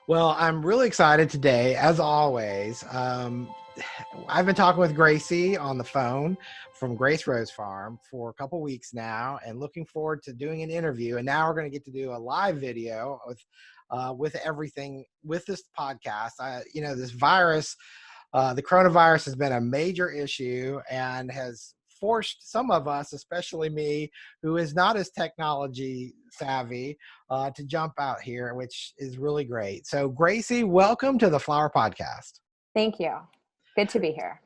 Well, I'm really excited today, as always. I've been talking with Gracie on the phone from Grace Rose Farm for a couple weeks now, and looking forward to doing an interview. And now we're going to get to do a live video with everything with this podcast. This virus, the coronavirus, has been a major issue and has forced some of us, especially me, who is not as technology savvy, to jump out here, which is really great. So, Gracie, welcome to the Flower Podcast. Thank you. Good to be here.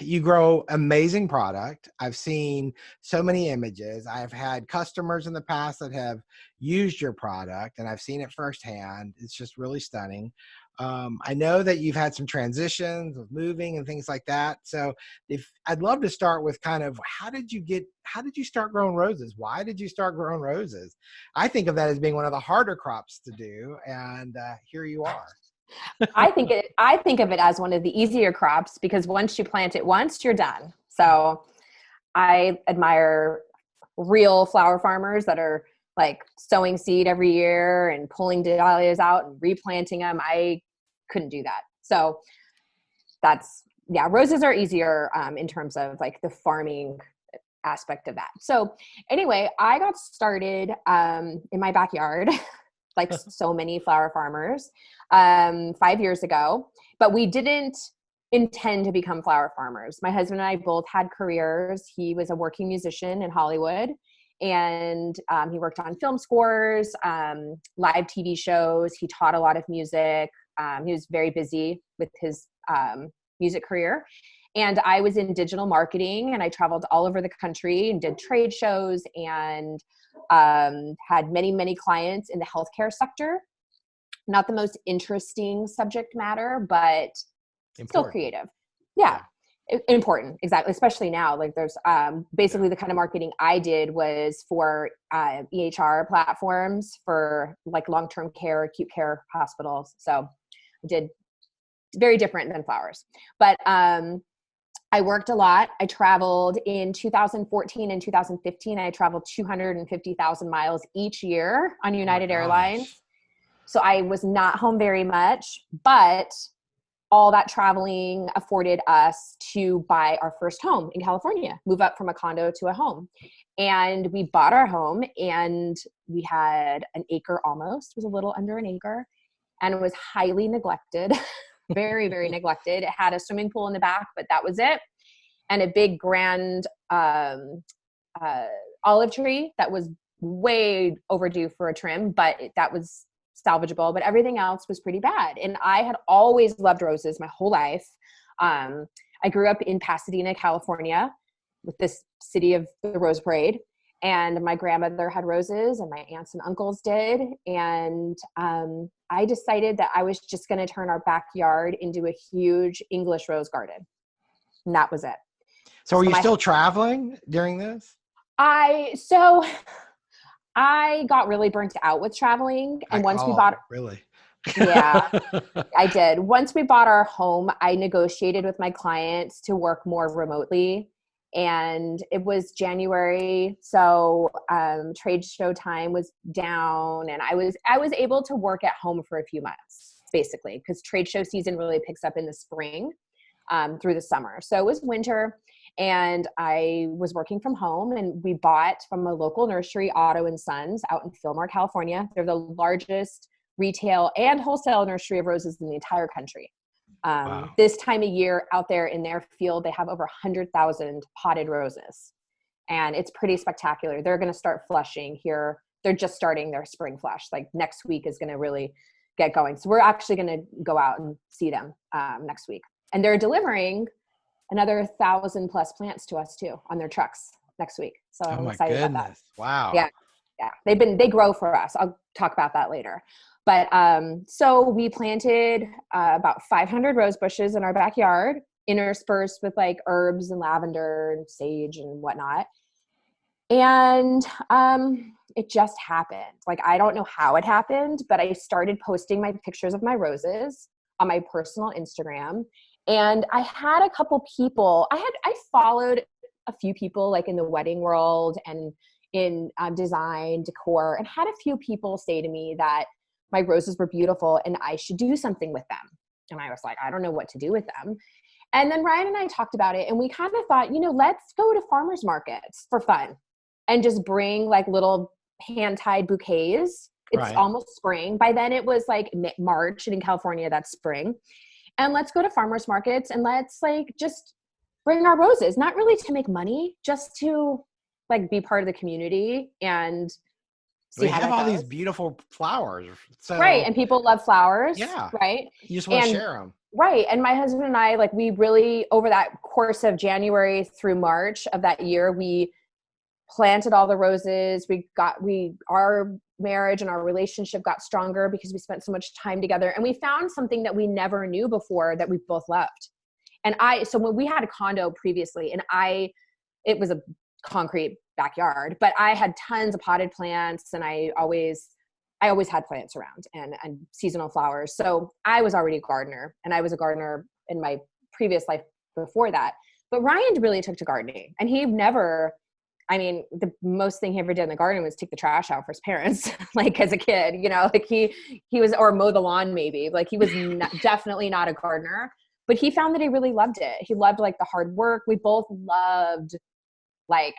You grow amazing product. I've seen so many images. I've had customers in the past that have used your product, and I've seen it firsthand. It's just really stunning. I know that you've had some transitions with moving and things like that. So I'd love to start with kind of how did you start growing roses? Why did you start growing roses? I think of that as being one of the harder crops to do. And here you are. I think of it as one of the easier crops because once you plant it once, you're done. So I admire real flower farmers that are like sowing seed every year and pulling dahlias out and replanting them. I couldn't do that. So roses are easier in terms of like the farming aspect of that. So anyway, I got started in my backyard like so many flower farmers 5 years ago, but we didn't intend to become flower farmers. My husband and I both had careers. He was a working musician in Hollywood, and he worked on film scores, live TV shows. He taught a lot of music. He was very busy with his music career. And I was in digital marketing, and I traveled all over the country and did trade shows and had many, many clients in the healthcare sector. Not the most interesting subject matter, but still creative. Yeah. Important. Exactly. Especially now, like there's basically the kind of marketing I did was for EHR platforms for like long-term care, acute care hospitals. So I did very different than flowers, but I worked a lot. I traveled in 2014 and 2015. I traveled 250,000 miles each year on United Airlines. So I was not home very much, but all that traveling afforded us to buy our first home in California, move up from a condo to a home. And we bought our home, and we had an acre almost, it was a little under an acre, and it was highly neglected, very, very neglected. It had a swimming pool in the back, but that was it. And a big grand olive tree that was way overdue for a trim, but that was salvageable, but everything else was pretty bad. And I had always loved roses my whole life. I grew up in Pasadena, California, with this city of the Rose Parade. And my grandmother had roses and my aunts and uncles did. And I decided that I was just going to turn our backyard into a huge English rose garden. And that was it. So are you still traveling during this? I got really burnt out with traveling. And once we bought, really? Yeah, I did. Once we bought our home, I negotiated with my clients to work more remotely. And it was January. So trade show time was down, and I was able to work at home for a few months, basically, because trade show season really picks up in the spring through the summer. So it was winter. And I was working from home, and we bought from a local nursery, Otto and Sons, out in Fillmore, California. They're the largest retail and wholesale nursery of roses in the entire country. Wow. This time of year out there in their field, they have over 100,000 potted roses, and it's pretty spectacular. They're going to start flushing here. They're just starting their spring flush. Like next week is going to really get going. So we're actually going to go out and see them next week, and they're delivering another 1,000+ plants to us too on their trucks next week. So I'm excited about that. Wow. Yeah. They grow for us. I'll talk about that later. But so we planted about 500 rose bushes in our backyard, interspersed with like herbs and lavender and sage and whatnot. And it just happened. Like, I don't know how it happened, but I started posting my pictures of my roses on my personal Instagram. And I had a couple people, I followed a few people like in the wedding world and in design, decor, and had a few people say to me that my roses were beautiful and I should do something with them. And I was like, I don't know what to do with them. And then Ryan and I talked about it, and we kind of thought, let's go to farmers markets for fun and just bring like little hand-tied bouquets. It's almost spring. By then it was like March, and in California that's spring. And let's go to farmers markets and let's like just bring our roses, not really to make money, just to like be part of the community and see we how have that all goes. these beautiful flowers. So right. And people love flowers. Yeah. Right. You just want to share them. Right. And my husband and I, like, we really, over that course of January through March of that year, we planted all the roses. Our marriage and our relationship got stronger because we spent so much time together, and we found something that we never knew before that we both loved. And so when we had a condo previously, and it was a concrete backyard, but I had tons of potted plants, and I always had plants around and seasonal flowers. So I was already a gardener, and I was a gardener in my previous life before that. But Ryan really took to gardening, and the most thing he ever did in the garden was take the trash out for his parents, like as a kid, like he was, or mow the lawn maybe. Like he was definitely not a gardener, but he found that he really loved it. He loved like the hard work. We both loved like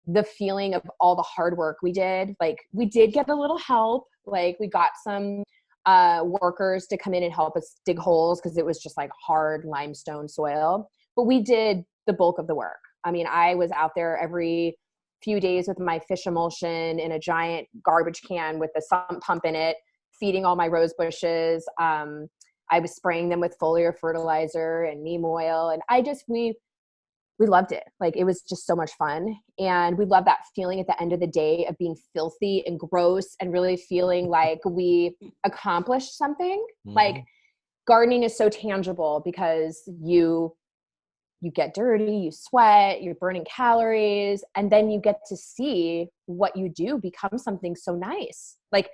the feeling of all the hard work we did. Like we did get a little help. Like we got some workers to come in and help us dig holes because it was just like hard limestone soil. But we did the bulk of the work. I mean, I was out there every few days with my fish emulsion in a giant garbage can with the sump pump in it, feeding all my rose bushes. I was spraying them with foliar fertilizer and neem oil. And we loved it. Like it was just so much fun. And we love that feeling at the end of the day of being filthy and gross and really feeling like we accomplished something. Mm-hmm. Like gardening is so tangible because you get dirty, you sweat, you're burning calories, and then you get to see what you do become something so nice. Like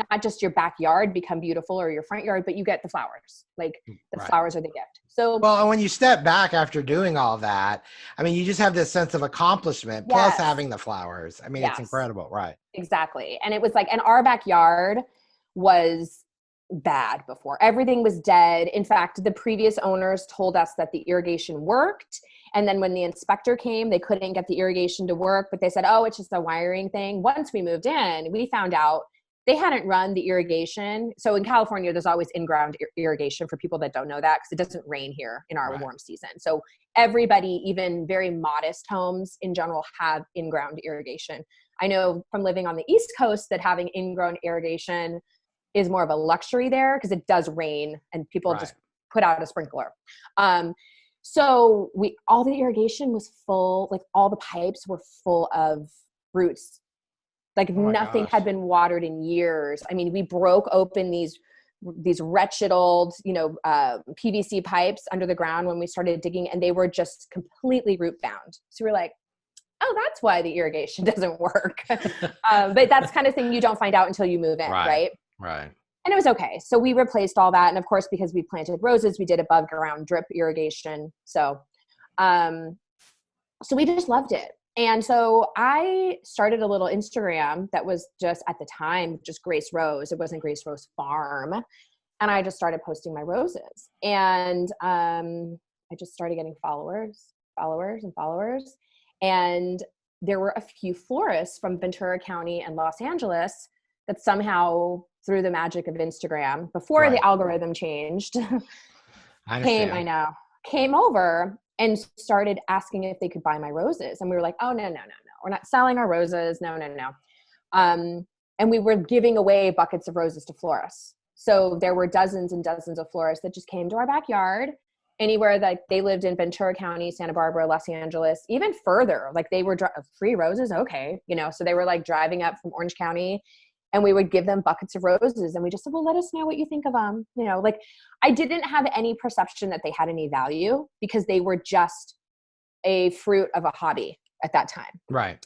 not just your backyard become beautiful or your front yard, but you get the flowers. Like the flowers are the gift. So well, and when you step back after doing all that, I mean, you just have this sense of accomplishment plus having the flowers. I mean, it's incredible. Right. Exactly. And it was like, and our backyard was bad before. Everything was dead. In fact, the previous owners told us that the irrigation worked. And then when the inspector came, they couldn't get the irrigation to work, but they said, oh, it's just a wiring thing. Once we moved in, we found out they hadn't run the irrigation. So in California, there's always in-ground irrigation for people that don't know that because it doesn't rain here in our warm season. So everybody, even very modest homes in general, have in-ground irrigation. I know from living on the East Coast that having in-ground irrigation is more of a luxury there because it does rain and people just put out a sprinkler. So all the irrigation was full, like all the pipes were full of roots. Like nothing had been watered in years. I mean, we broke open these wretched old, PVC pipes under the ground when we started digging, and they were just completely root bound. So we're like, oh, that's why the irrigation doesn't work. But that's kind of thing you don't find out until you move in, right? Right. And it was okay. So we replaced all that. And of course, because we planted roses, we did above ground drip irrigation. So we just loved it. And so I started a little Instagram that was just at the time, just Grace Rose. It wasn't Grace Rose Farm. And I just started posting my roses. And I just started getting followers. And there were a few florists from Ventura County and Los Angeles that somehow, through the magic of Instagram, before the algorithm changed, came over and started asking if they could buy my roses. And we were like, oh, no. We're not selling our roses. No. And we were giving away buckets of roses to florists. So there were dozens and dozens of florists that just came to our backyard, anywhere that they lived in Ventura County, Santa Barbara, Los Angeles, even further. Like they were free roses. Okay. So they were like driving up from Orange County, and we would give them buckets of roses. And we just said, well, let us know what you think of them. Like I didn't have any perception that they had any value because they were just a fruit of a hobby at that time. Right.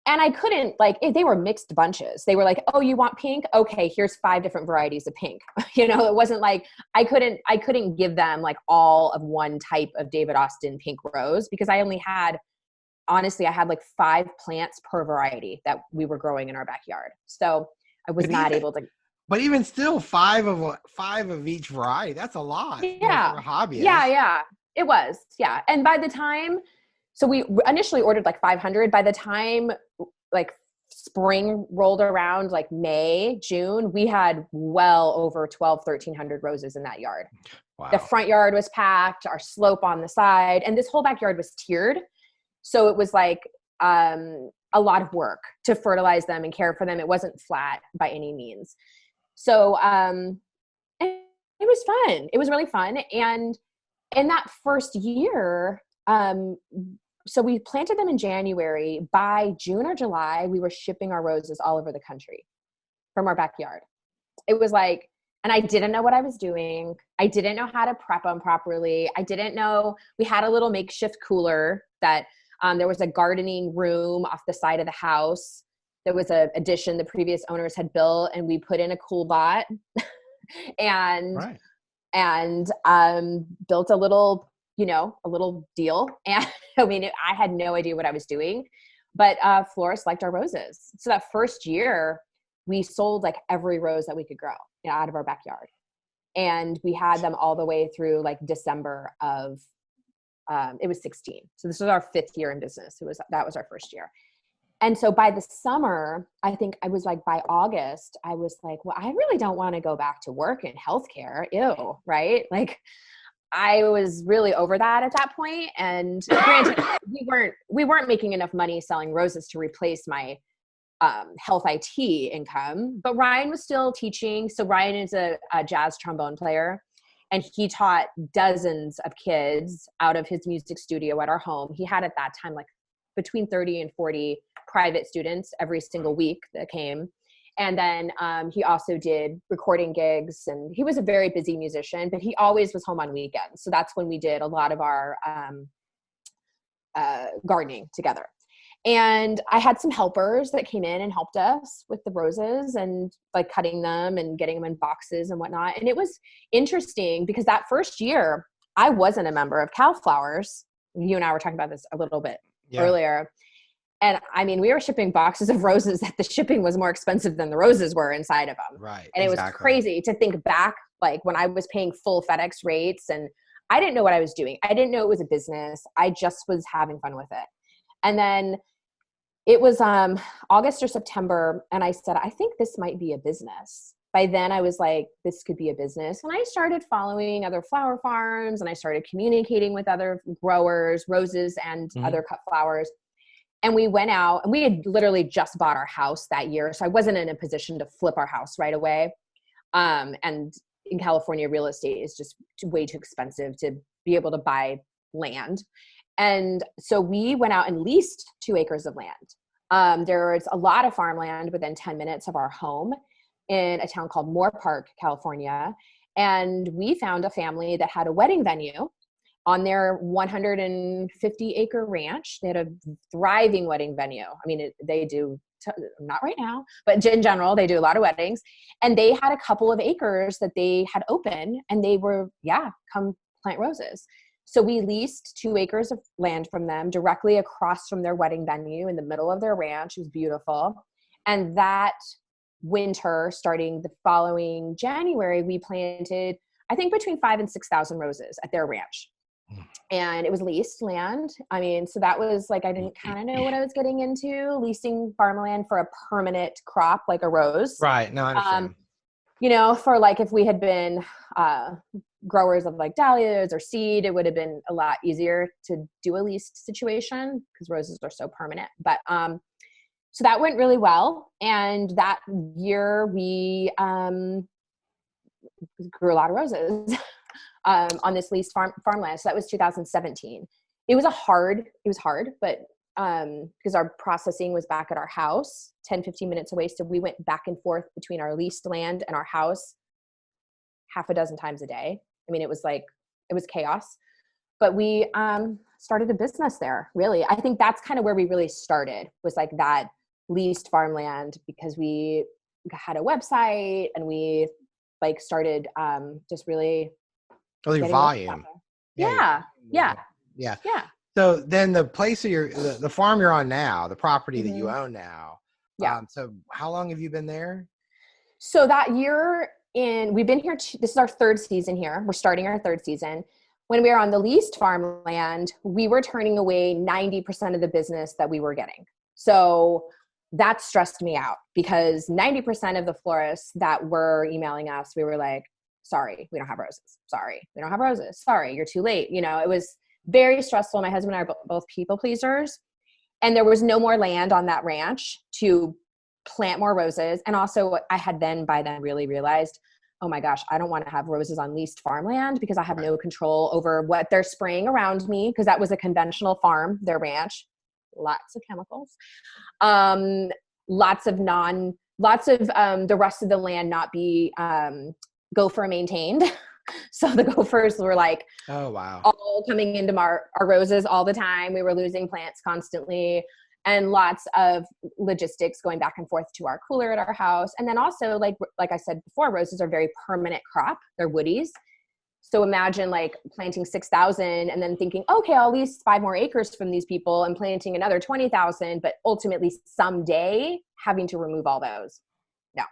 And I couldn't, they were mixed bunches. They were like, oh, you want pink? Okay, here's 5 different varieties of pink. It wasn't like I couldn't give them like all of one type of David Austin pink rose because I only had honestly, I had like 5 plants per variety that we were growing in our backyard. So I was not able to. But even still, five of each variety, that's a lot, Yeah. for a hobbyist. Yeah. It was. Yeah. And by the time, so we initially ordered like 500. By the time like spring rolled around, like May, June, we had well over 1,300 roses in that yard. Wow. The front yard was packed, our slope on the side, and this whole backyard was tiered. So it was like a lot of work to fertilize them and care for them. It wasn't flat by any means. So it was fun. It was really fun. And in that first year, so we planted them in January. By June or July, we were shipping our roses all over the country from our backyard. It was like, and I didn't know what I was doing. I didn't know how to prep them properly. I didn't know, we had a little makeshift cooler that there was a gardening room off the side of the house. There was an addition the previous owners had built, and we put in a cool bot and built a little deal. And I mean, I had no idea what I was doing, but florists liked our roses. So that first year we sold like every rose that we could grow out of our backyard. And we had them all the way through like December of, it was 16. So this was our 5th year in business. That was our first year. And so by the summer, I think I was like, by August, I was like, well, I really don't want to go back to work in healthcare. Ew. Right. Like I was really over that at that point. And granted, we weren't making enough money selling roses to replace my health IT income, but Ryan was still teaching. So Ryan is a jazz trombone player, and he taught dozens of kids out of his music studio at our home. He had at that time like between 30 and 40 private students every single week that came. And then he also did recording gigs, and he was a very busy musician, but he always was home on weekends. So that's when we did a lot of our gardening together. And I had some helpers that came in and helped us with the roses and like cutting them and getting them in boxes and whatnot. And it was interesting because that first year I wasn't a member of Cal Flowers. You and I were talking about this a little bit earlier. And I mean, we were shipping boxes of roses that the shipping was more expensive than the roses were inside of them. Right. And it was crazy to think back, like when I was paying full FedEx rates, and I didn't know what I was doing. I didn't know it was a business. I just was having fun with it. And then it was August or September, and I said, I think this might be a business. By then I was like, this could be a business. And I started following other flower farms, and I started communicating with other growers, roses and other cut flowers. And we went out, and we had literally just bought our house that year. So I wasn't in a position to flip our house right away. And in California, real estate is just way too expensive to be able to buy land. And so we went out and leased 2 acres of land. There was a lot of farmland within 10 minutes of our home in a town called Moore Park, California. And we found a family that had a wedding venue on their 150-acre ranch. They had a thriving wedding venue. I mean, they do, not right now, but in general, they do a lot of weddings. And they had a couple of acres that they had open, and they were, come plant roses. So we leased 2 acres of land from them directly across from their wedding venue in the middle of their ranch. It was beautiful. And that winter, starting the following January, we planted, I think, between 5,000 and 6,000 roses at their ranch. And it was leased land. I mean, so that was like, I didn't kind of know what I was getting into, leasing farmland for a permanent crop like a rose. Right. No, I understand. For like if we had been growers of like dahlias or seed, it would have been a lot easier to do a leased situation because roses are so permanent. But so that went really well. And that year we grew a lot of roses on this leased farmland. So that was 2017. It was hard, but because our processing was back at our house 10, 15 minutes away. So we went back and forth between our leased land and our house half a dozen times a day. I mean, it was chaos, but we started a business there, really. I think that's kind of where we really started, was like that leased farmland, because we had a website and we like started just really volume. Yeah. So then the place of the farm you're on now, the property that you Mhm. own now. Yeah. So how long have you been there? So that year we've been here, this is our third season here. We're starting our third season. When we were on the leased farmland, we were turning away 90% of the business that we were getting. So that stressed me out because 90% of the florists that were emailing us, we were like, sorry, we don't have roses. Sorry, we don't have roses. Sorry, you're too late. It was very stressful. My husband and I are both people pleasers. And there was no more land on that ranch to plant more roses. And also I had by then really realized, oh my gosh, I don't want to have roses on leased farmland because I have Right. no control over what they're spraying around me, because that was a conventional farm, their ranch, lots of chemicals, um, lots of the rest of the land not be gopher maintained. So the gophers were like Oh, wow. all coming into our roses all the time. We were losing plants constantly, and lots of logistics going back and forth to our cooler at our house. And then also, like I said before, roses are very permanent crop. They're woodies. So imagine like planting 6,000 and then thinking, okay, I'll lease 5 more acres from these people and planting another 20,000, but ultimately someday having to remove all those. No.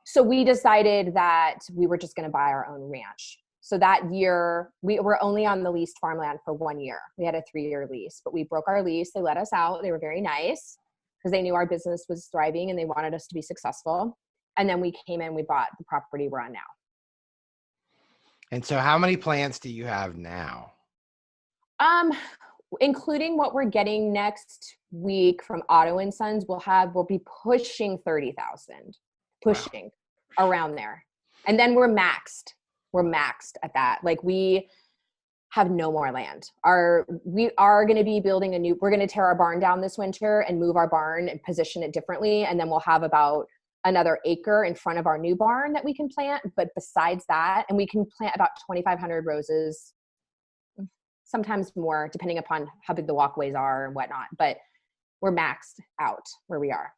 So we decided that we were just going to buy our own ranch. So that year, we were only on the leased farmland for 1 year. We had a 3-year lease, but we broke our lease. They let us out. They were very nice because they knew our business was thriving and they wanted us to be successful. And then we came in, we bought the property we're on now. And so how many plants do you have now? Including what we're getting next week from Otto & Sons, we'll be pushing 30,000, Wow. pushing around there. And then we're maxed at that. Like we have no more land. We are going to be building we're going to tear our barn down this winter and move our barn and position it differently. And then we'll have about another acre in front of our new barn that we can plant. But besides that, and we can plant about 2,500 roses, sometimes more, depending upon how big the walkways are and whatnot. But we're maxed out where we are.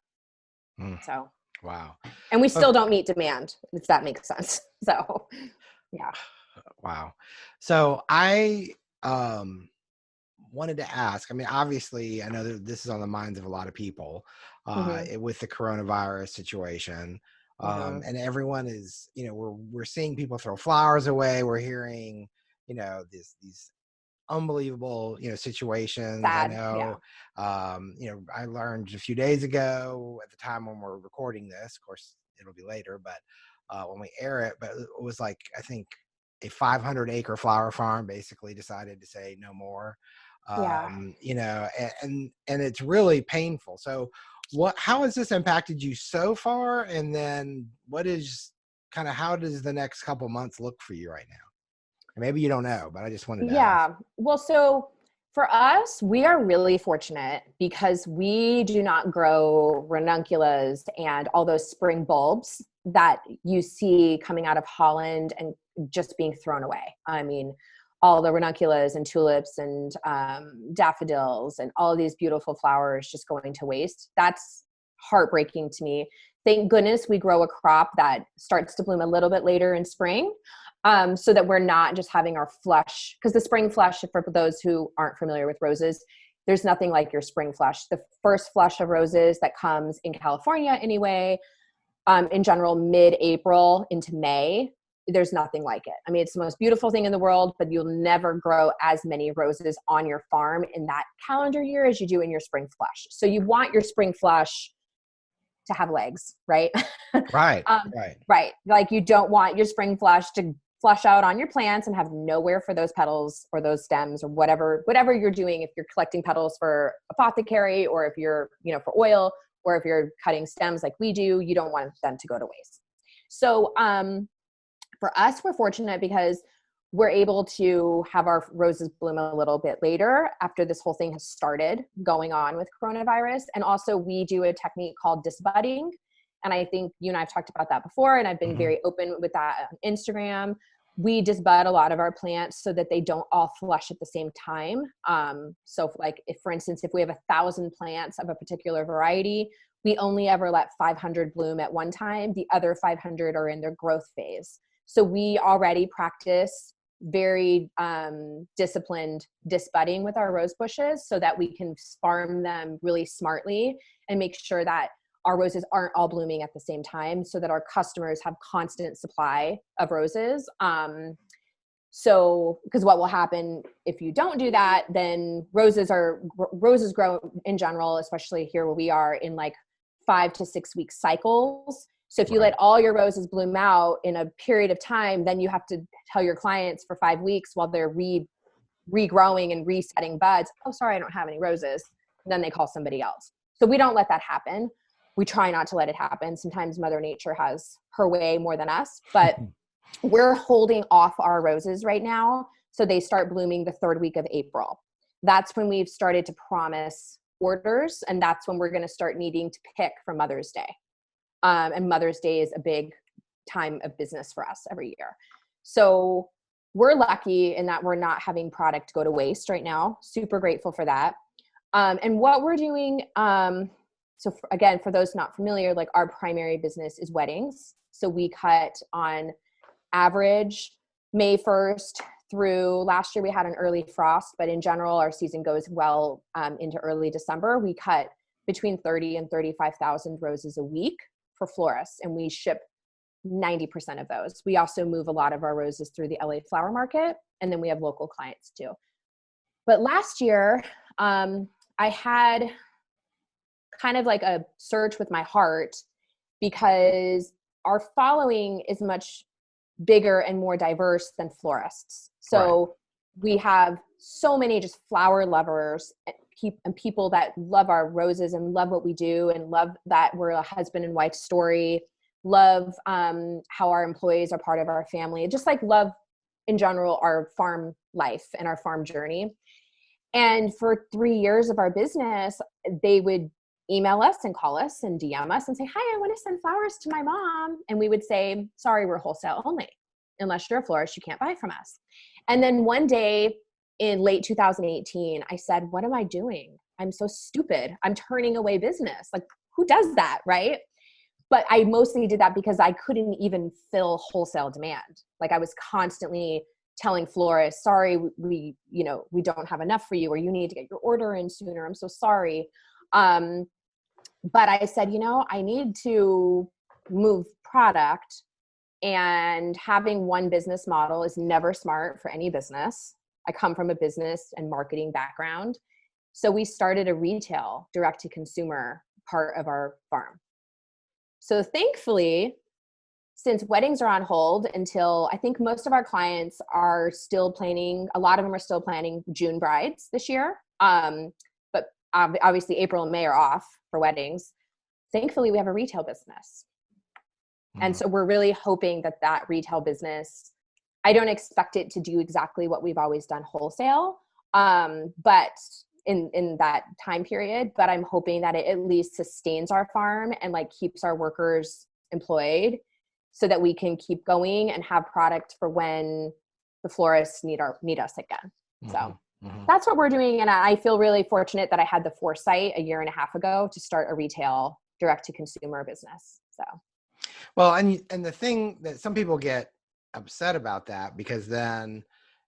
So, Wow. and we still don't meet demand, if that makes sense. So, yeah. Wow. So I wanted to ask, I mean, obviously, I know that this is on the minds of a lot of people Mm-hmm. with the coronavirus situation. Mm-hmm. And everyone is, we're seeing people throw flowers away. We're hearing, these unbelievable, situations. I Sad. Yeah. know, I learned a few days ago at the time when we're recording this, of course, it'll be later, but when we air it, but it was like, I think a 500-acre flower farm basically decided to say no more, Yeah. and it's really painful. So how has this impacted you so far? And then how does the next couple months look for you right now? And maybe you don't know, but I just wanted to ask. Yeah. Well, so for us, we are really fortunate because we do not grow ranunculus and all those spring bulbs that you see coming out of Holland and just being thrown away. I mean, all the ranunculus and tulips and daffodils and all of these beautiful flowers just going to waste. That's heartbreaking to me. Thank goodness we grow a crop that starts to bloom a little bit later in spring. So that we're not just having our flush, because the spring flush, for those who aren't familiar with roses, there's nothing like your spring flush. The first flush of roses that comes in California anyway, in general, mid-April into May, there's nothing like it. I mean, it's the most beautiful thing in the world, but you'll never grow as many roses on your farm in that calendar year as you do in your spring flush. So you want your spring flush to have legs, right? Right. Right. Right. Like you don't want your spring flush to flush out on your plants and have nowhere for those petals or those stems or whatever you're doing. If you're collecting petals for apothecary, or if you're, for oil, or if you're cutting stems like we do, you don't want them to go to waste. So for us, we're fortunate because we're able to have our roses bloom a little bit later after this whole thing has started going on with coronavirus. And also we do a technique called disbudding. And I think you and I have talked about that before, and I've been very open with that on Instagram. We disbud a lot of our plants so that they don't all flush at the same time. So like if, for instance, if we have 1,000 plants of a particular variety, we only ever let 500 bloom at one time. The other 500 are in their growth phase. So we already practice very disciplined disbudding with our rose bushes so that we can farm them really smartly and make sure that our roses aren't all blooming at the same time so that our customers have constant supply of roses. So, because what will happen if you don't do that, then roses grow in general, especially here where we are, in like 5 to 6 week cycles. So if you let all your roses bloom out in a period of time, then you have to tell your clients for 5 weeks while they're regrowing and resetting buds, oh, sorry, I don't have any roses. And then they call somebody else. So we don't let that happen. We try not to let it happen. Sometimes Mother Nature has her way more than us, but we're holding off our roses right now. So they start blooming the 3rd week of April. That's when we've started to promise orders. And that's when we're going to start needing to pick for Mother's Day. And Mother's Day is a big time of business for us every year. So we're lucky in that we're not having product go to waste right now. Super grateful for that. And what we're doing, again, for those not familiar, like our primary business is weddings. So we cut on average May 1st through last year we had an early frost, but in general, our season goes well into early December. We cut between 30 and 35,000 roses a week for florists, and we ship 90% of those. We also move a lot of our roses through the LA flower market, and then we have local clients too. But last year, I had kind of like a search with my heart because our following is much bigger and more diverse than florists. So we have so many just flower lovers and people that love our roses and love what we do and love that we're a husband and wife story, love how our employees are part of our family, just like love in general our farm life and our farm journey. And for 3 years of our business, they would email us and call us and DM us and say, hi, I want to send flowers to my mom. And we would say, sorry, we're wholesale only. Unless you're a florist, you can't buy from us. And then one day in late 2018, I said, what am I doing? I'm so stupid. I'm turning away business. Like, who does that, right? But I mostly did that because I couldn't even fill wholesale demand. Like I was constantly telling florists, sorry, we don't have enough for you, or you need to get your order in sooner. I'm so sorry. But I said, I need to move product, and having one business model is never smart for any business. I come from a business and marketing background. So we started a retail direct to consumer part of our farm. So thankfully, since weddings are on hold until I think most of our clients are still planning, a lot of them are still planning June brides this year. But obviously April and May are off for weddings. Thankfully, we have a retail business. And so we're really hoping that retail business, I don't expect it to do exactly what we've always done wholesale, but in that time period, but I'm hoping that it at least sustains our farm and like keeps our workers employed so that we can keep going and have product for when the florists need us again. So that's what we're doing. And I feel really fortunate that I had the foresight a year and a half ago to start a retail direct to consumer business. So. Well, and the thing that some people get upset about that, because then,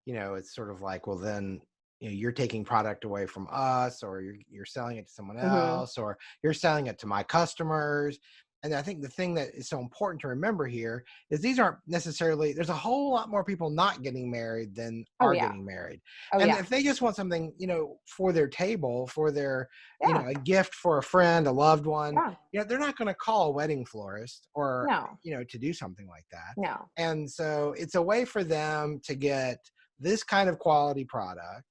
it's sort of like, well, then, you're taking product away from us, or you're selling it to someone else, or you're selling it to my customers. And I think the thing that is so important to remember here is these aren't necessarily, there's a whole lot more people not getting married than getting married. And if they just want something, for their table, for their, a gift for a friend, a loved one, they're not going to call a wedding florist or, to do something like that. No. And so it's a way for them to get this kind of quality product.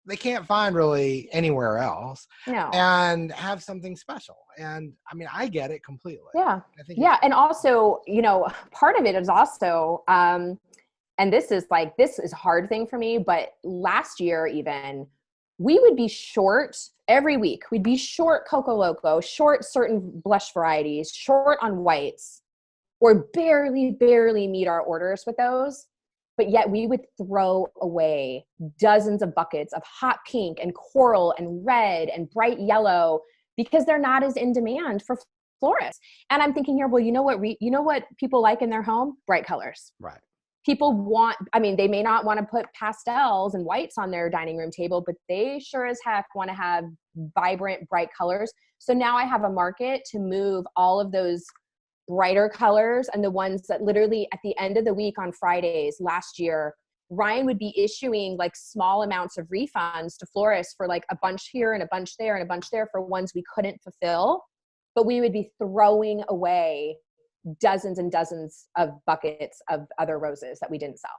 They can't find really anywhere else, and have something special. And I mean, I get it completely. Yeah. And also, part of it is also, and this is a hard thing for me, but last year even, we would be short every week. We'd be short Coco Loco, short certain blush varieties, short on whites, or barely meet our orders with those. But yet we would throw away dozens of buckets of hot pink and coral and red and bright yellow because they're not as in demand for florists. And I'm thinking here, well, you know what people like in their home? Bright colors. Right. people want, I mean, they may not want to put pastels and whites on their dining room table, but they sure as heck want to have vibrant, bright colors. So now I have a market to move all of those brighter colors, and the ones that literally at the end of the week on Fridays last year, Ryan would be issuing like small amounts of refunds to florists for like a bunch here and a bunch there and a bunch there for ones we couldn't fulfill, but we would be throwing away dozens and dozens of buckets of other roses that we didn't sell.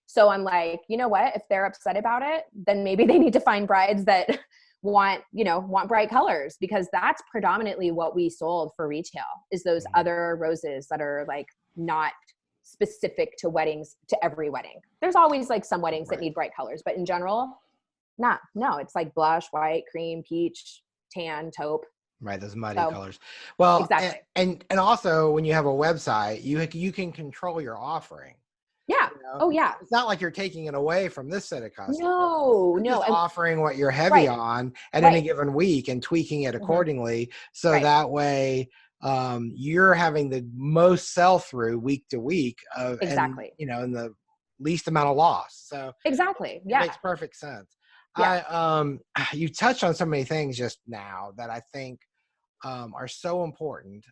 So I'm like, you know what, if they're upset about it, then maybe they need to find brides that want bright colors, because that's predominantly what we sold for retail, is those other roses that are like not specific to weddings, to every wedding. There's always like some weddings that need bright colors, but in general, no, it's like blush, white, cream, peach, tan, taupe. Right, those muddy colors. Well, exactly. And also when you have a website, you can control your offering. Yeah. You know? Oh yeah. It's not like you're taking it away from this set of customers. No. Just offering what you're heavy on at any given week and tweaking it accordingly. So that way you're having the most sell through week to week of, exactly. and in the least amount of loss. So exactly. It makes perfect sense. Yeah. You touched on so many things just now that I think are so important.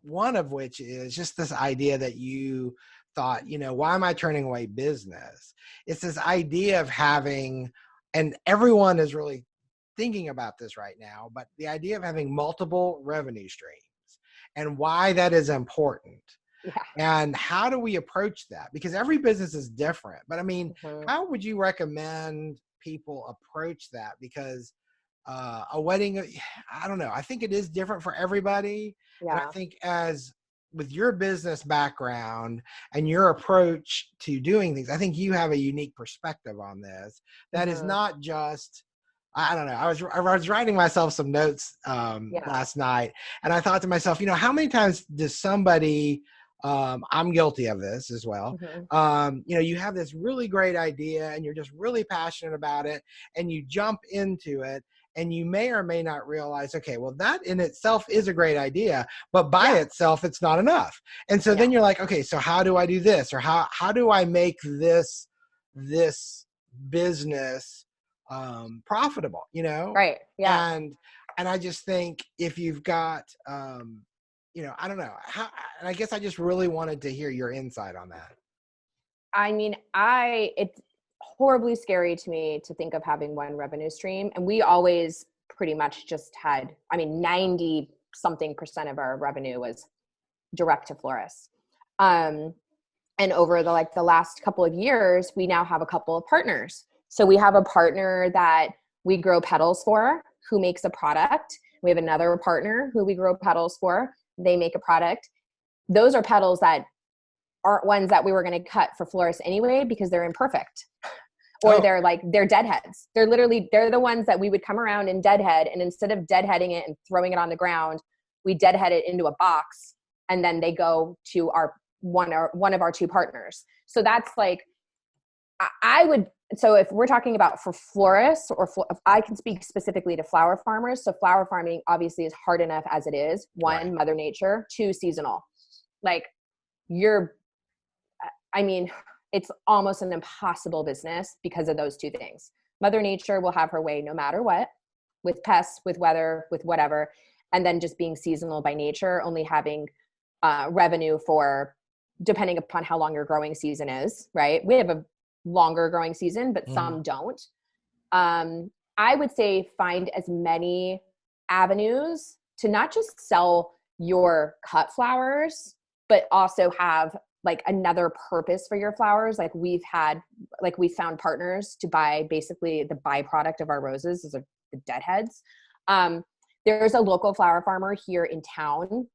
One of which is just this idea that you thought, why am I turning away business? It's this idea of having, and everyone is really thinking about this right now, but the idea of having multiple revenue streams and why that is important. Yeah. And how do we approach that? Because every business is different. But I mean, how would you recommend people approach that? Because a wedding, I don't know. I think it is different for everybody. Yeah. And I think as with your business background and your approach to doing things, I think you have a unique perspective on this. That is not just, I don't know. I was writing myself some notes last night, and I thought to myself, how many times does somebody, I'm guilty of this as well. You have this really great idea and you're just really passionate about it, and you jump into it, and you may or may not realize, okay, well, that in itself is a great idea, but by itself, it's not enough. And so then you're like, okay, so how do I do this? Or how do I make this business profitable, Right. Yeah. And I just think if you've got, I don't know how, and I guess I just really wanted to hear your insight on that. I mean, it's horribly scary to me to think of having one revenue stream. And we always pretty much just had, 90 something % of our revenue was direct to florists. And over the last couple of years, we now have a couple of partners. So we have a partner that we grow petals for, who makes a product. We have another partner who we grow petals for. They make a product. Those are petals that aren't ones that we were going to cut for florists anyway, because they're imperfect. Or they're deadheads. They're the ones that we would come around and deadhead. And instead of deadheading it and throwing it on the ground, we deadhead it into a box, and then they go to one of our two partners. So that's like, so if we're talking about for florists, or if I can speak specifically to flower farmers. So flower farming obviously is hard enough as it is. One, Mother Nature. Two, seasonal. It's almost an impossible business because of those two things. Mother Nature will have her way no matter what, with pests, with weather, with whatever. And then just being seasonal by nature, only having revenue for, depending upon how long your growing season is, right? We have a longer growing season, but some don't. I would say find as many avenues to not just sell your cut flowers, but also have another purpose for your flowers. We found partners to buy basically the byproduct of our roses, is the deadheads. There's a local flower farmer here in town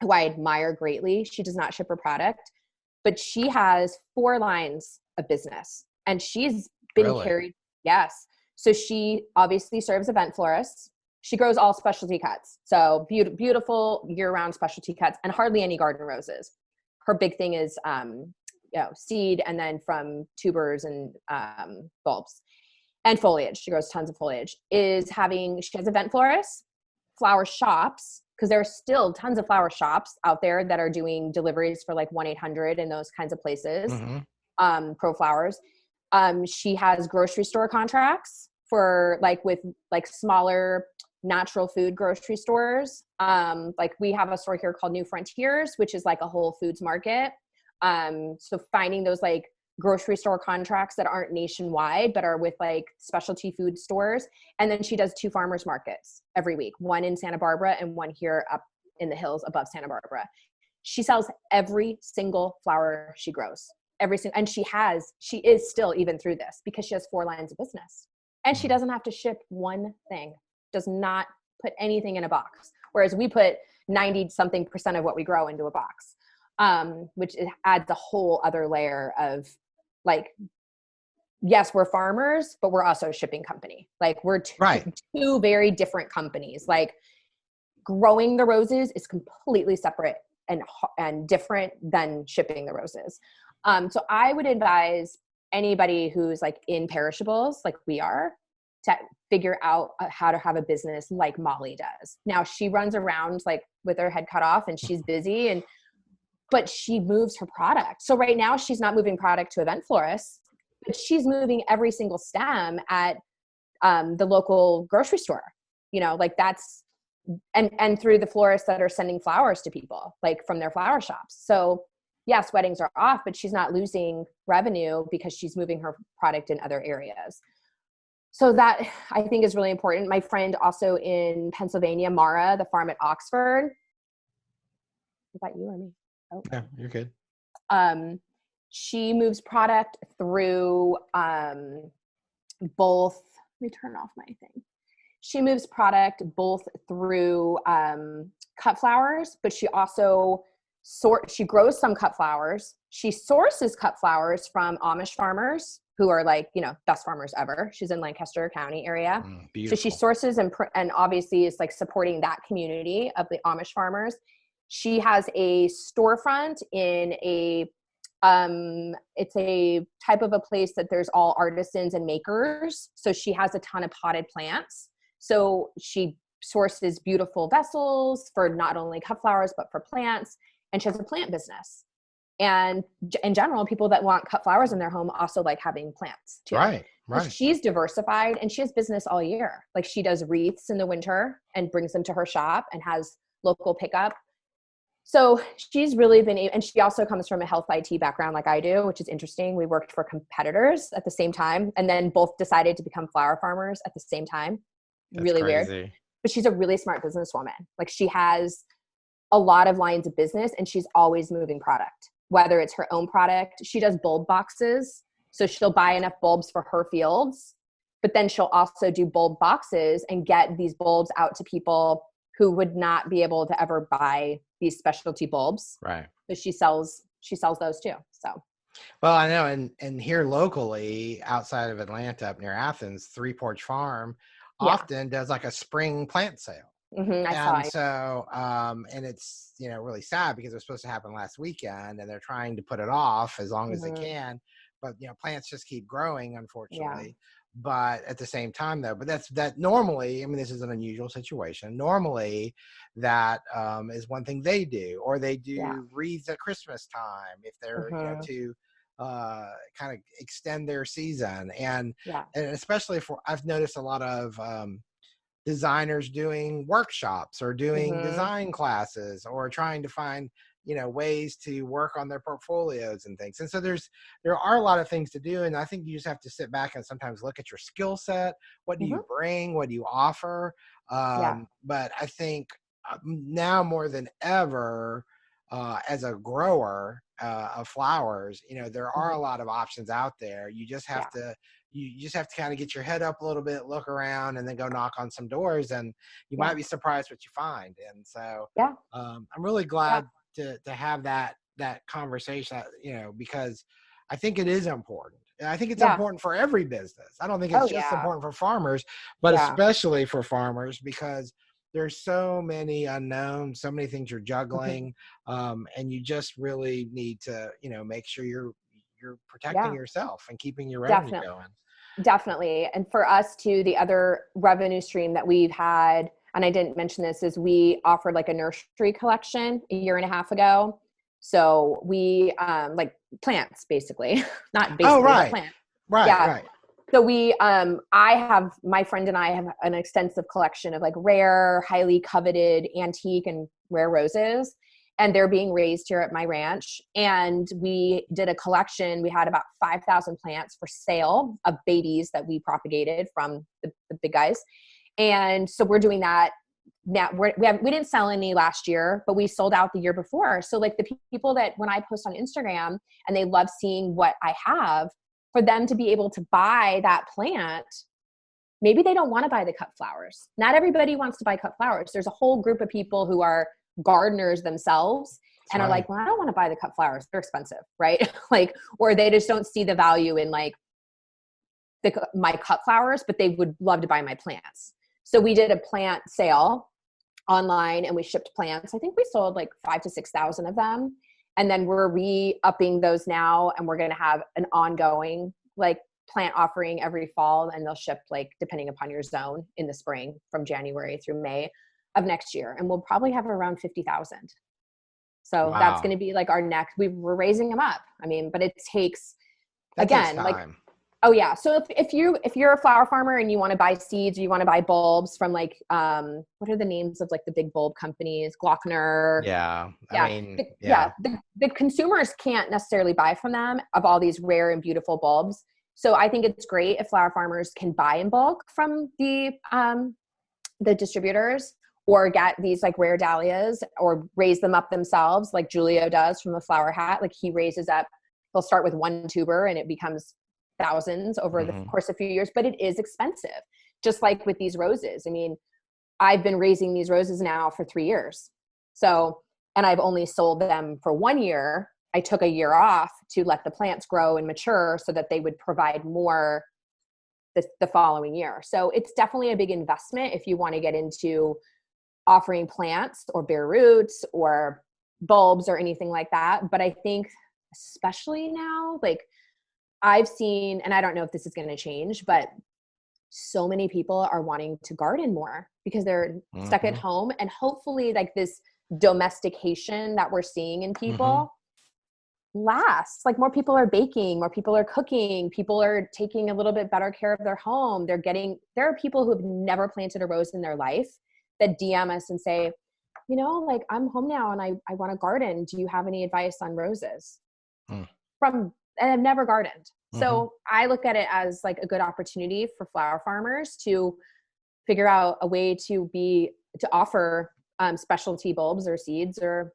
who I admire greatly. She does not ship her product, but she has 4 lines of business, and she's been carried. Yes. So she obviously serves event florists. She grows all specialty cuts. So beautiful year-round specialty cuts, and hardly any garden roses. Her big thing is, seed, and then from tubers and bulbs and foliage. She grows tons of foliage. She has event florists, flower shops, because there are still tons of flower shops out there that are doing deliveries for like 1-800 and those kinds of places. Pro Flowers. She has grocery store contracts for like with like smaller natural food grocery stores. Like we have a store here called New Frontiers, which is like a Whole Foods market. So finding those like grocery store contracts that aren't nationwide, but are with like specialty food stores. And then she does 2 farmers markets every week, one in Santa Barbara and one here up in the hills above Santa Barbara. She sells every single flower she grows. And she is still, even through this, because she has 4 lines of business and she doesn't have to ship one thing, does not put anything in a box. Whereas we put 90-something% of what we grow into a box, which it adds a whole other layer of like, yes, we're farmers, but we're also a shipping company. Like we're two very different companies. Like growing the roses is completely separate and different than shipping the roses. So I would advise anybody who's like in perishables, like we are, to figure out how to have a business like Molly does. Now she runs around like with her head cut off and she's busy, but she moves her product. So right now she's not moving product to event florists, but she's moving every single stem at the local grocery store, like that's, and through the florists that are sending flowers to people, like from their flower shops. So yes, weddings are off, but she's not losing revenue because she's moving her product in other areas. So that I think is really important. My friend also in Pennsylvania, Mara, the farm at Oxford. Is that you or me? Oh. Yeah, you're good. She moves product through both. Let me turn off my thing. She moves product both through cut flowers, but she also she grows some cut flowers. She sources cut flowers from Amish farmers who are like, best farmers ever. She's in Lancaster County area. So she sources and obviously is like supporting that community of the Amish farmers. She has a storefront in it's a type of a place that there's all artisans and makers. So she has a ton of potted plants. So she sources beautiful vessels for not only cut flowers, but for plants. And she has a plant business. And in general, people that want cut flowers in their home also like having plants too. Right. So she's diversified and she has business all year. Like she does wreaths in the winter and brings them to her shop and has local pickup. So she's really been, and she also comes from a health IT background like I do, which is interesting. We worked for competitors at the same time and then both decided to become flower farmers at the same time. That's really crazy. Weird. But she's a really smart businesswoman. Like she has a lot of lines of business and she's always moving product, whether it's her own product. She does bulb boxes. So she'll buy enough bulbs for her fields, but then she'll also do bulb boxes and get these bulbs out to people who would not be able to ever buy these specialty bulbs. Right. But she sells those too. So. Well, I know. And here locally outside of Atlanta, up near Athens, Three Porch Farm often does like a spring plant sale. I saw it. So, and it's, really sad because it was supposed to happen last weekend and they're trying to put it off as long as they can, but plants just keep growing, unfortunately. Yeah. But at the same time though, that normally, this is an unusual situation. Normally that, is one thing they do, or they do wreaths at Christmas time if they're, to, kind of extend their season. And especially I've noticed a lot of, designers doing workshops or doing design classes or trying to find, ways to work on their portfolios and things. And so there are a lot of things to do. And I think you just have to sit back and sometimes look at your skill set. What do you bring? What do you offer? But I think now more than ever, as a grower of flowers, there are a lot of options out there. You just have to kind of get your head up a little bit, look around, and then go knock on some doors, and you might be surprised what you find. And so, I'm really glad to have that conversation, because I think it is important. And I think it's important for every business. I don't think it's just important for farmers, but especially for farmers, because there's so many unknowns, so many things you're juggling, and you just really need to, make sure you're protecting yourself and keeping your revenue going. Definitely. And for us too, the other revenue stream that we've had and I didn't mention this, is we offered like a nursery collection a year and a half ago. So we like plants, basically, not Oh, basically, but right. plants. Right, Yeah. right. So my friend and I have an extensive collection of like rare, highly coveted antique and rare roses. And they're being raised here at my ranch. And we did a collection. We had about 5,000 plants for sale of babies that we propagated from the big guys. And so we're doing that now. We didn't sell any last year, but we sold out the year before. So like the people that when I post on Instagram and they love seeing what I have, for them to be able to buy that plant, maybe they don't want to buy the cut flowers. Not everybody wants to buy cut flowers. There's a whole group of people who are gardeners themselves and are like, well, I don't want to buy the cut flowers. They're expensive, right? Like, or they just don't see the value in like my cut flowers, but they would love to buy my plants. So we did a plant sale online and we shipped plants. I think we sold like 5,000 to 6,000 of them. And then we're re-upping those now. And we're going to have an ongoing like plant offering every fall. And they'll ship like, depending upon your zone, in the spring from January through May of next year. And we'll probably have around 50,000. So that's going to be like our next, we're raising them up. I mean, but it takes, That again, takes like, time. oh yeah. So if you're a flower farmer and you want to buy seeds or you want to buy bulbs from like, what are the names of like the big bulb companies? Glockner. Yeah. Yeah. I mean, The consumers can't necessarily buy from them of all these rare and beautiful bulbs. So I think it's great if flower farmers can buy in bulk from the distributors, or get these like rare dahlias or raise them up themselves like Julio does from the Flower Hat. Like he raises up, he'll start with one tuber and it becomes thousands over the course of a few years, but it is expensive. Just like with these roses. I mean, I've been raising these roses now for 3 years. So, and I've only sold them for 1 year. I took a year off to let the plants grow and mature so that they would provide more the following year. So it's definitely a big investment if you want to get into offering plants or bare roots or bulbs or anything like that. But I think especially now, like I've seen, and I don't know if this is going to change, but so many people are wanting to garden more because they're stuck at home, and hopefully like this domestication that we're seeing in people lasts. Like more people are baking, more people are cooking, people are taking a little bit better care of their home. There are people who have never planted a rose in their life that DM us and say, you know, like I'm home now and I want to garden. Do you have any advice on roses? And I've never gardened. So I look at it as like a good opportunity for flower farmers to figure out a way to offer specialty bulbs or seeds or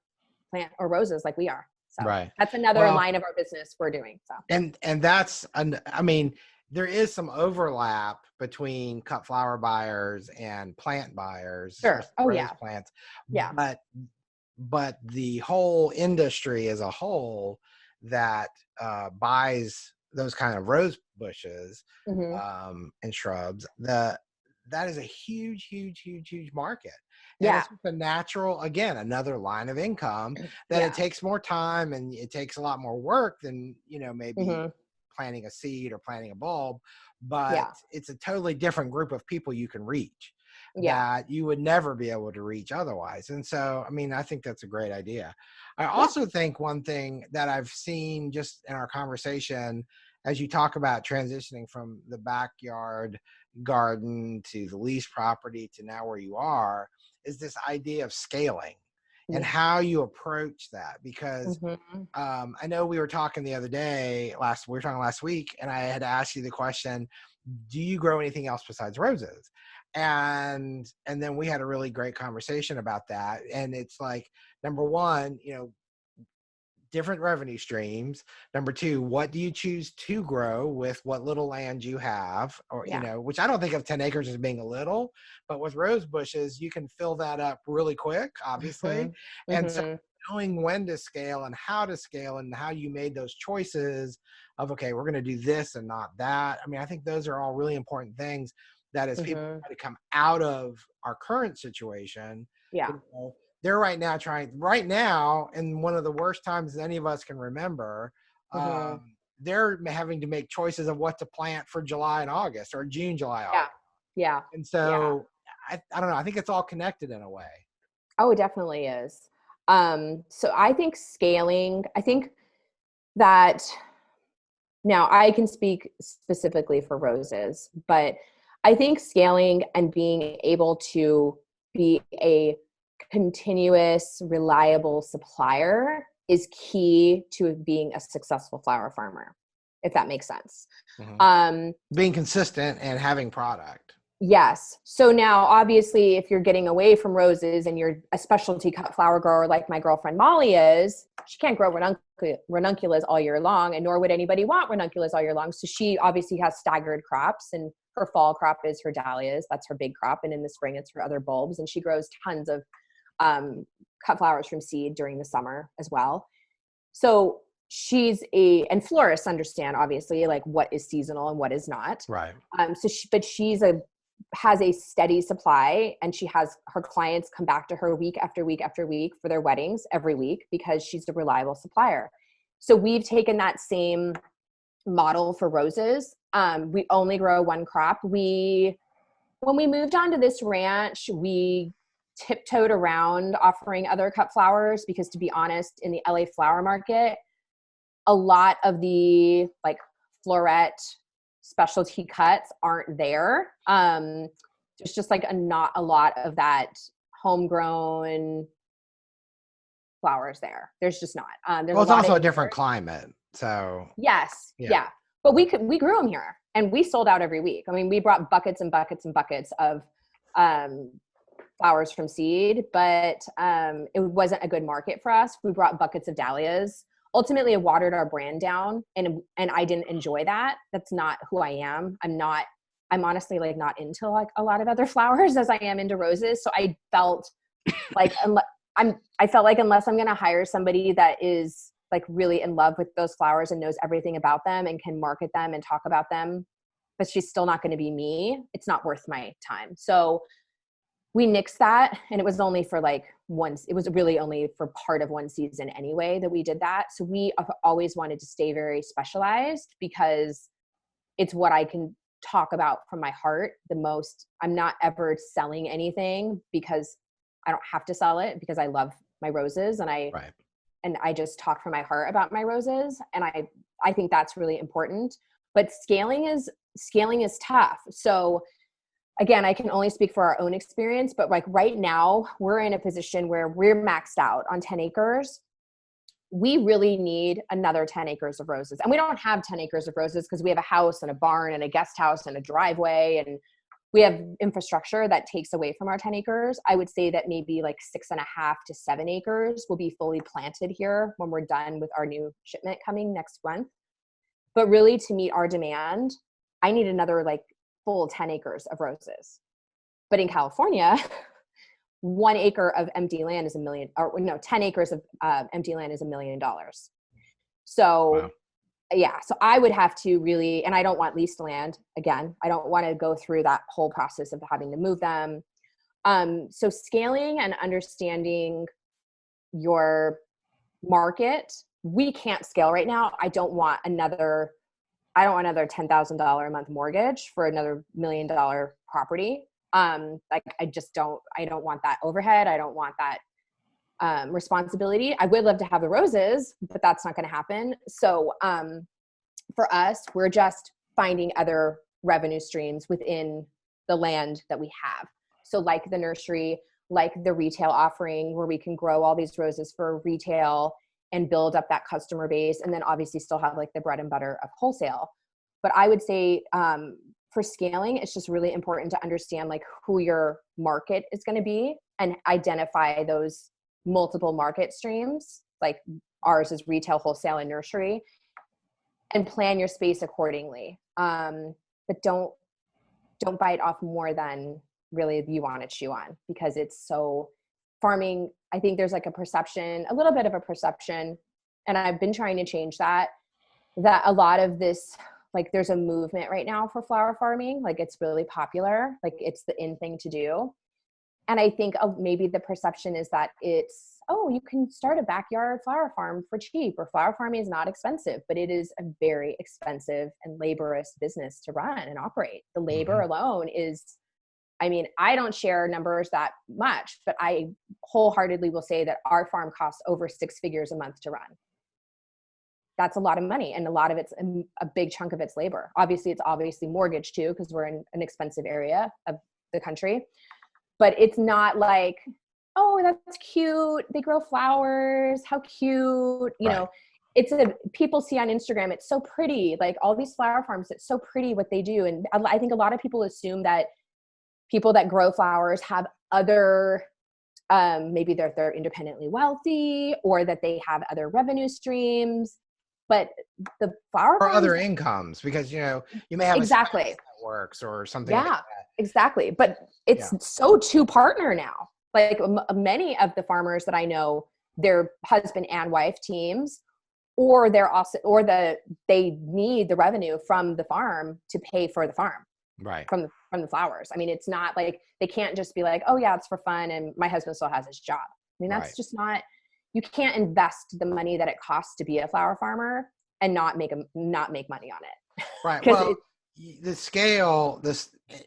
plant or roses like we are. So that's another line of our business we're doing. So and that's I mean, there is some overlap between cut flower buyers and plant buyers. Sure. Oh yeah. Plants. Yeah. But the whole industry as a whole that buys those kind of rose bushes and shrubs, that is a huge market. And it's a natural, again, another line of income that it takes more time and it takes a lot more work than, you know, maybe planting a seed or planting a bulb, but it's a totally different group of people you can reach that you would never be able to reach otherwise. And so, I mean, I think that's a great idea. I also think one thing that I've seen just in our conversation, as you talk about transitioning from the backyard garden to the lease property to now where you are, is this idea of scaling and how you approach that. Because I know we were talking the other day, we were talking last week, and I had asked you the question, do you grow anything else besides roses? And then we had a really great conversation about that. And it's like, number one, you know, different revenue streams. Number two, what do you choose to grow with what little land you have? Or, you know, which I don't think of 10 acres as being a little, but with rose bushes, you can fill that up really quick, obviously. And so knowing when to scale and how you made those choices of, okay, we're going to do this and not that. I mean, I think those are all really important things that as people try to come out of our current situation, you know, they're right now in one of the worst times any of us can remember. They're having to make choices of what to plant for July and August, or June, July, August. Yeah. And so I don't know. I think it's all connected in a way. Oh, it definitely is. So I think scaling, I think that now I can speak specifically for roses, but I think scaling and being able to be a continuous, reliable supplier is key to being a successful flower farmer, if that makes sense. Being consistent and having product. Yes. So now, obviously, if you're getting away from roses and you're a specialty cut flower grower like my girlfriend Molly is, she can't grow ranunculus all year long, and nor would anybody want ranunculus all year long. So she obviously has staggered crops, and her fall crop is her dahlias. That's her big crop. And in the spring, it's her other bulbs. And she grows tons of cut flowers from seed during the summer as well. So and florists understand obviously like what is seasonal and what is not. Right. But has a steady supply, and she has her clients come back to her week after week after week for their weddings every week because she's a reliable supplier. So we've taken that same model for roses. We only grow one crop. When we moved onto this ranch, we tiptoed around offering other cut flowers because, to be honest, in the LA flower market, a lot of the like floret specialty cuts aren't there. There's just like not a lot of that homegrown flowers there. There's just not. Well, it's also a different climate. So yes. Yeah. But we grew them here and we sold out every week. I mean, we brought buckets and buckets and buckets of flowers from seed, but it wasn't a good market for us. We brought buckets of dahlias. Ultimately, it watered our brand down, and I didn't enjoy that. That's not who I am. I'm honestly like not into like a lot of other flowers as I am into roses. So I felt like unless I'm going to hire somebody that is like really in love with those flowers and knows everything about them and can market them and talk about them, but she's still not going to be me, it's not worth my time. So we nixed that, and it was only for like it was really only for part of one season anyway that we did that. So we have always wanted to stay very specialized because it's what I can talk about from my heart the most. I'm not ever selling anything because I don't have to sell it, because I love my roses and I just talk from my heart about my roses. And I think that's really important, but scaling is tough. So again, I can only speak for our own experience, but like right now we're in a position where we're maxed out on 10 acres. We really need another 10 acres of roses. And we don't have 10 acres of roses because we have a house and a barn and a guest house and a driveway, and we have infrastructure that takes away from our 10 acres. I would say that maybe like 6.5 to 7 acres will be fully planted here when we're done with our new shipment coming next month. But really, to meet our demand, I need another like full 10 acres of roses. But in California, 1 acre of empty land is $1 million, or no, 10 acres of empty land is $1 million. So wow. Yeah, so I would have to really, and I don't want leased land again. I don't want to go through that whole process of having to move them. So scaling and understanding your market, we can't scale right now. I don't want another $10,000 a month mortgage for another $1 million property. Like I don't want that overhead. I don't want that responsibility. I would love to have the roses, but that's not going to happen. So for us, we're just finding other revenue streams within the land that we have. So like the nursery, like the retail offering where we can grow all these roses for retail and build up that customer base. And then obviously still have like the bread and butter of wholesale. But I would say for scaling, it's just really important to understand like who your market is going to be and identify those multiple market streams. Like ours is retail, wholesale, and nursery, and plan your space accordingly. But don't bite off more than really you want to chew on, because it's so farming. I think there's like a little bit of a perception, and I've been trying to change that a lot of this, like there's a movement right now for flower farming. Like it's really popular. Like it's the in thing to do. And I think maybe the perception is that you can start a backyard flower farm for cheap, or flower farming is not expensive, but it is a very expensive and laborious business to run and operate. The labor alone is I mean, I don't share numbers that much, but I wholeheartedly will say that our farm costs over 6 figures a month to run. That's a lot of money. And a lot of it's a big chunk of it's labor. Obviously, it's obviously mortgage too, because we're in an expensive area of the country. But it's not like, oh, that's cute, they grow flowers, how cute, you know. It's people see on Instagram, it's so pretty, like all these flower farms, it's so pretty what they do. And I think a lot of people assume that people that grow flowers have other, maybe they're independently wealthy, or that they have other revenue streams. But the flower or farms, other incomes, because you know, you may have exactly a spouse that works or something like that. Exactly. But it's so two partner now. Like many of the farmers that I know, they're husband and wife teams, or they're also, or they need the revenue from the farm to pay for the farm, right? From the flowers. I mean, it's not like they can't just be like, oh yeah, it's for fun, and my husband still has his job. I mean, that's just not. You can't invest the money that it costs to be a flower farmer and not make money on it. Right. Well, the scale,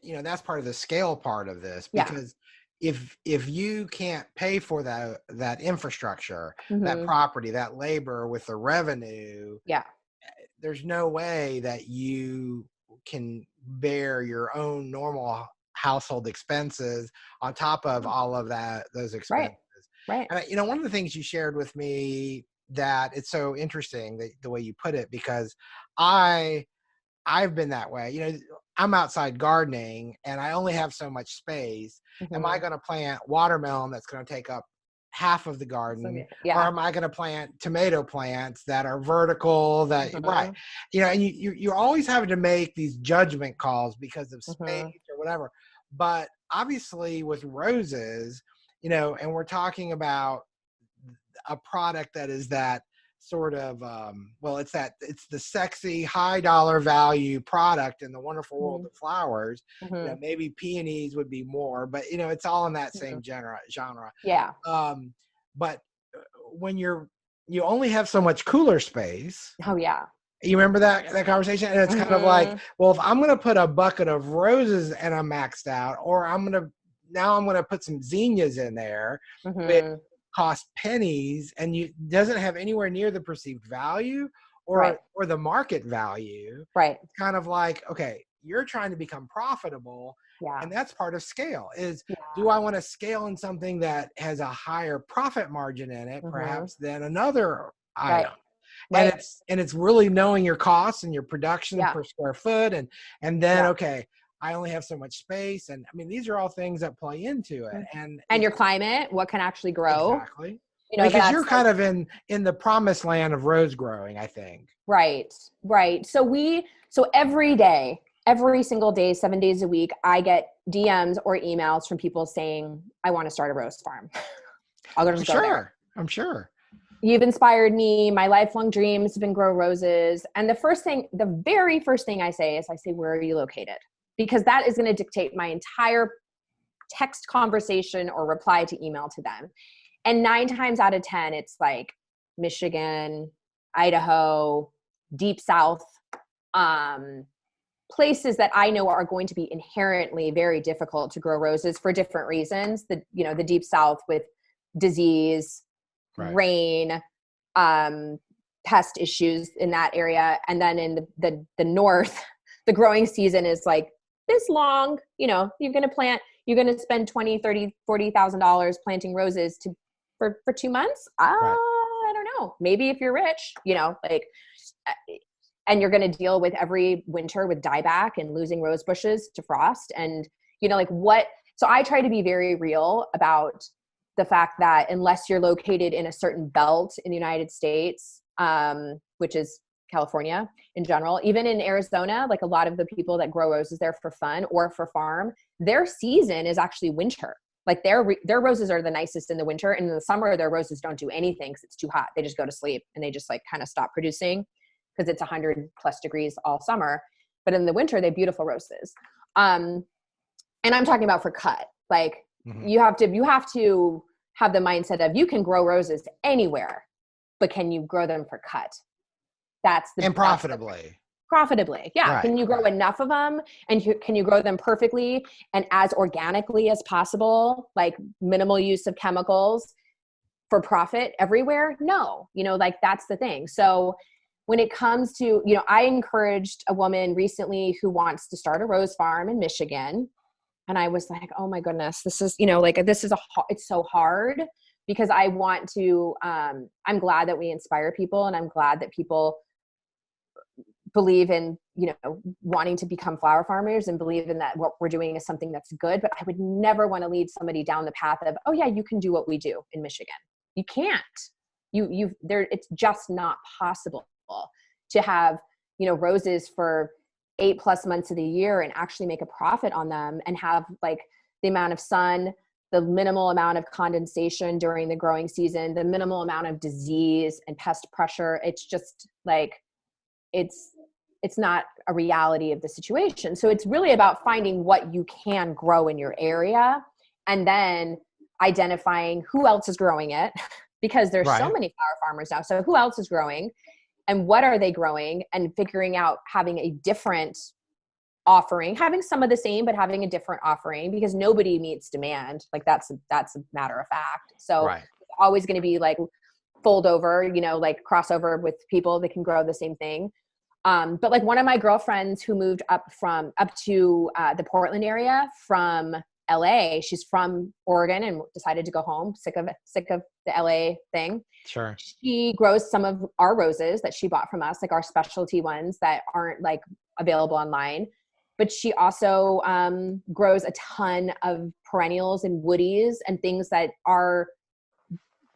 you know, that's part of the scale part of this, because if you can't pay for that infrastructure, that property, that labor with the revenue, there's no way that you can bear your own normal household expenses on top of all of those expenses. Right. And you know, one of the things you shared with me that it's so interesting the way you put it, because I've been that way. You know, I'm outside gardening and I only have so much space. Am I going to plant watermelon that's going to take up half of the garden, or am I going to plant tomato plants that are vertical, right? You know, and you're always having to make these judgment calls because of space or whatever. But obviously with roses, you know, and we're talking about a product that is that sort of, it's the sexy high dollar value product in the wonderful world of flowers. You know, maybe peonies would be more, but you know, it's all in that same genre. Yeah. But when you only have so much cooler space. Oh yeah. You remember that conversation? And it's kind of like, well, if I'm going to put a bucket of roses and I'm maxed out, or I'm going to put some zinnias in there, which cost pennies, and doesn't have anywhere near the perceived value or the market value. Right. It's kind of like, okay, you're trying to become profitable. And that's part of scale is, do I want to scale in something that has a higher profit margin in it, perhaps than another item? And it's really knowing your costs and your production per square foot. And then, okay, I only have so much space. And I mean, these are all things that play into it. And your climate, what can actually grow. Exactly. You know, because you're kind of in the promised land of rose growing, I think. Right. So every day, every single day, 7 days a week, I get DMs or emails from people saying, I want to start a rose farm. I'll just go there. I'm sure. You've inspired me. My lifelong dream has been grow roses. And the very first thing I say is, where are you located? Because that is going to dictate my entire text conversation or reply to email to them. And 9 times out of 10, it's like Michigan, Idaho, Deep South, places that I know are going to be inherently very difficult to grow roses for different reasons. The Deep South with disease, rain, pest issues in that area. And then in the North, the growing season is like this long. You know, you're going to spend $20,000, $30,000, $40,000 planting roses for 2 months. I don't know. Maybe if you're rich, you know, like, and you're going to deal with every winter with dieback and losing rose bushes to frost. And, you know, like so I try to be very real about the fact that unless you're located in a certain belt in the United States, which is California in general, even in Arizona, like a lot of the people that grow roses there for fun or for farm, their season is actually winter. Like their roses are the nicest in the winter, and in the summer, their roses don't do anything because it's too hot. They just go to sleep and they just like kind of stop producing because it's 100+ degrees all summer. But in the winter, they have beautiful roses. And I'm talking about for cut. Like you have to have the mindset of you can grow roses anywhere, but can you grow them for cut? That's profitably. profitably. Yeah. Right. Can you grow enough of them, and can you grow them perfectly and as organically as possible, like minimal use of chemicals for profit everywhere? No, like that's the thing. So when it comes to, I encouraged a woman recently who wants to start a rose farm in Michigan. And I was like, oh my goodness, this is, it's so hard, because I want to, I'm glad that we inspire people, and I'm glad that people believe in, wanting to become flower farmers and believe in that what we're doing is something that's good. But I would never want to lead somebody down the path of, oh yeah, you can do what we do in Michigan. You can't. It's just not possible to have, roses for 8+ months of the year and actually make a profit on them, and have like the amount of sun, the minimal amount of condensation during the growing season, the minimal amount of disease and pest pressure. It's just like, it's not a reality of the situation. So it's really about finding what you can grow in your area, and then identifying who else is growing it, because there's so many flower farmers now. So who else is growing, and what are they growing, and figuring out having a different offering, having some of the same, but having a different offering, because nobody meets demand. Like that's a matter of fact. So it's always going to be like fold over, like crossover with people that can grow the same thing. But like one of my girlfriends who moved up to the Portland area from LA, she's from Oregon and decided to go home, sick of the LA thing. Sure. She grows some of our roses that she bought from us, like our specialty ones that aren't like available online. But she also grows a ton of perennials and woodies and things that are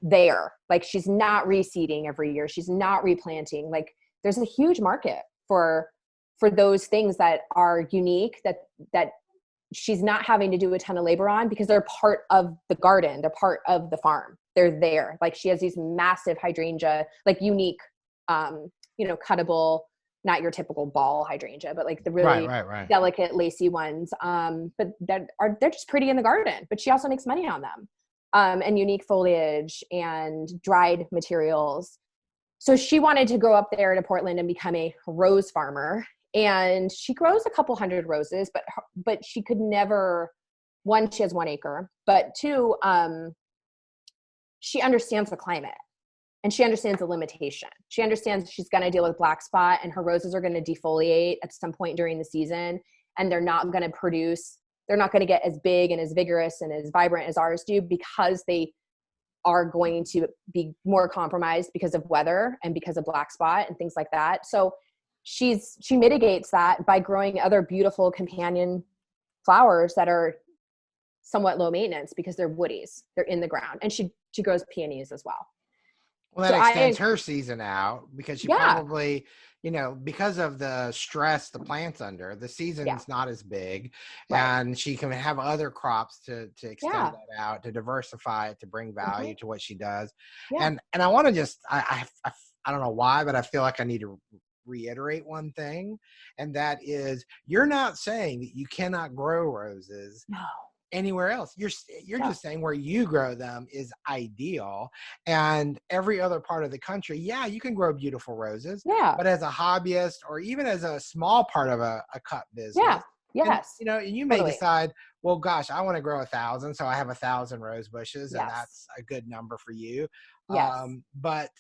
there. Like she's not reseeding every year. She's not replanting. Like there's a huge market for those things that are unique, that she's not having to do a ton of labor on, because they're part of the garden. They're part of the farm. They're there. Like she has these massive hydrangea, like unique, cuttable, not your typical ball hydrangea, but like the really delicate lacy ones. But they're just pretty in the garden, but she also makes money on them. And unique foliage and dried materials. So she wanted to grow up there to Portland and become a rose farmer. And she grows a couple hundred roses, but she could never, one, she has 1 acre, but 2, she understands the climate, and she understands the limitation. She understands she's going to deal with black spot, and her roses are going to defoliate at some point during the season, and they're not going to get as big and as vigorous and as vibrant as ours do, because they are going to be more compromised because of weather and because of black spot and things like that. So she mitigates that by growing other beautiful companion flowers that are somewhat low maintenance, because they're woodies. They're in the ground. And she grows peonies as well. Well, that extends her season out, because she probably, because of the stress the plant's under, the season's not as big, and she can have other crops to extend that out, to diversify it, to bring value to what she does. And I want to just, I don't know why, but I feel like I need to reiterate one thing, and that is, you're not saying that you cannot grow roses anywhere else. You're just saying where you grow them is ideal, and every other part of the country, you can grow beautiful roses, but as a hobbyist, or even as a small part of a cut business, and you may decide, well, gosh, I want to grow 1,000, so I have 1,000 rose bushes, and that's a good number for you. But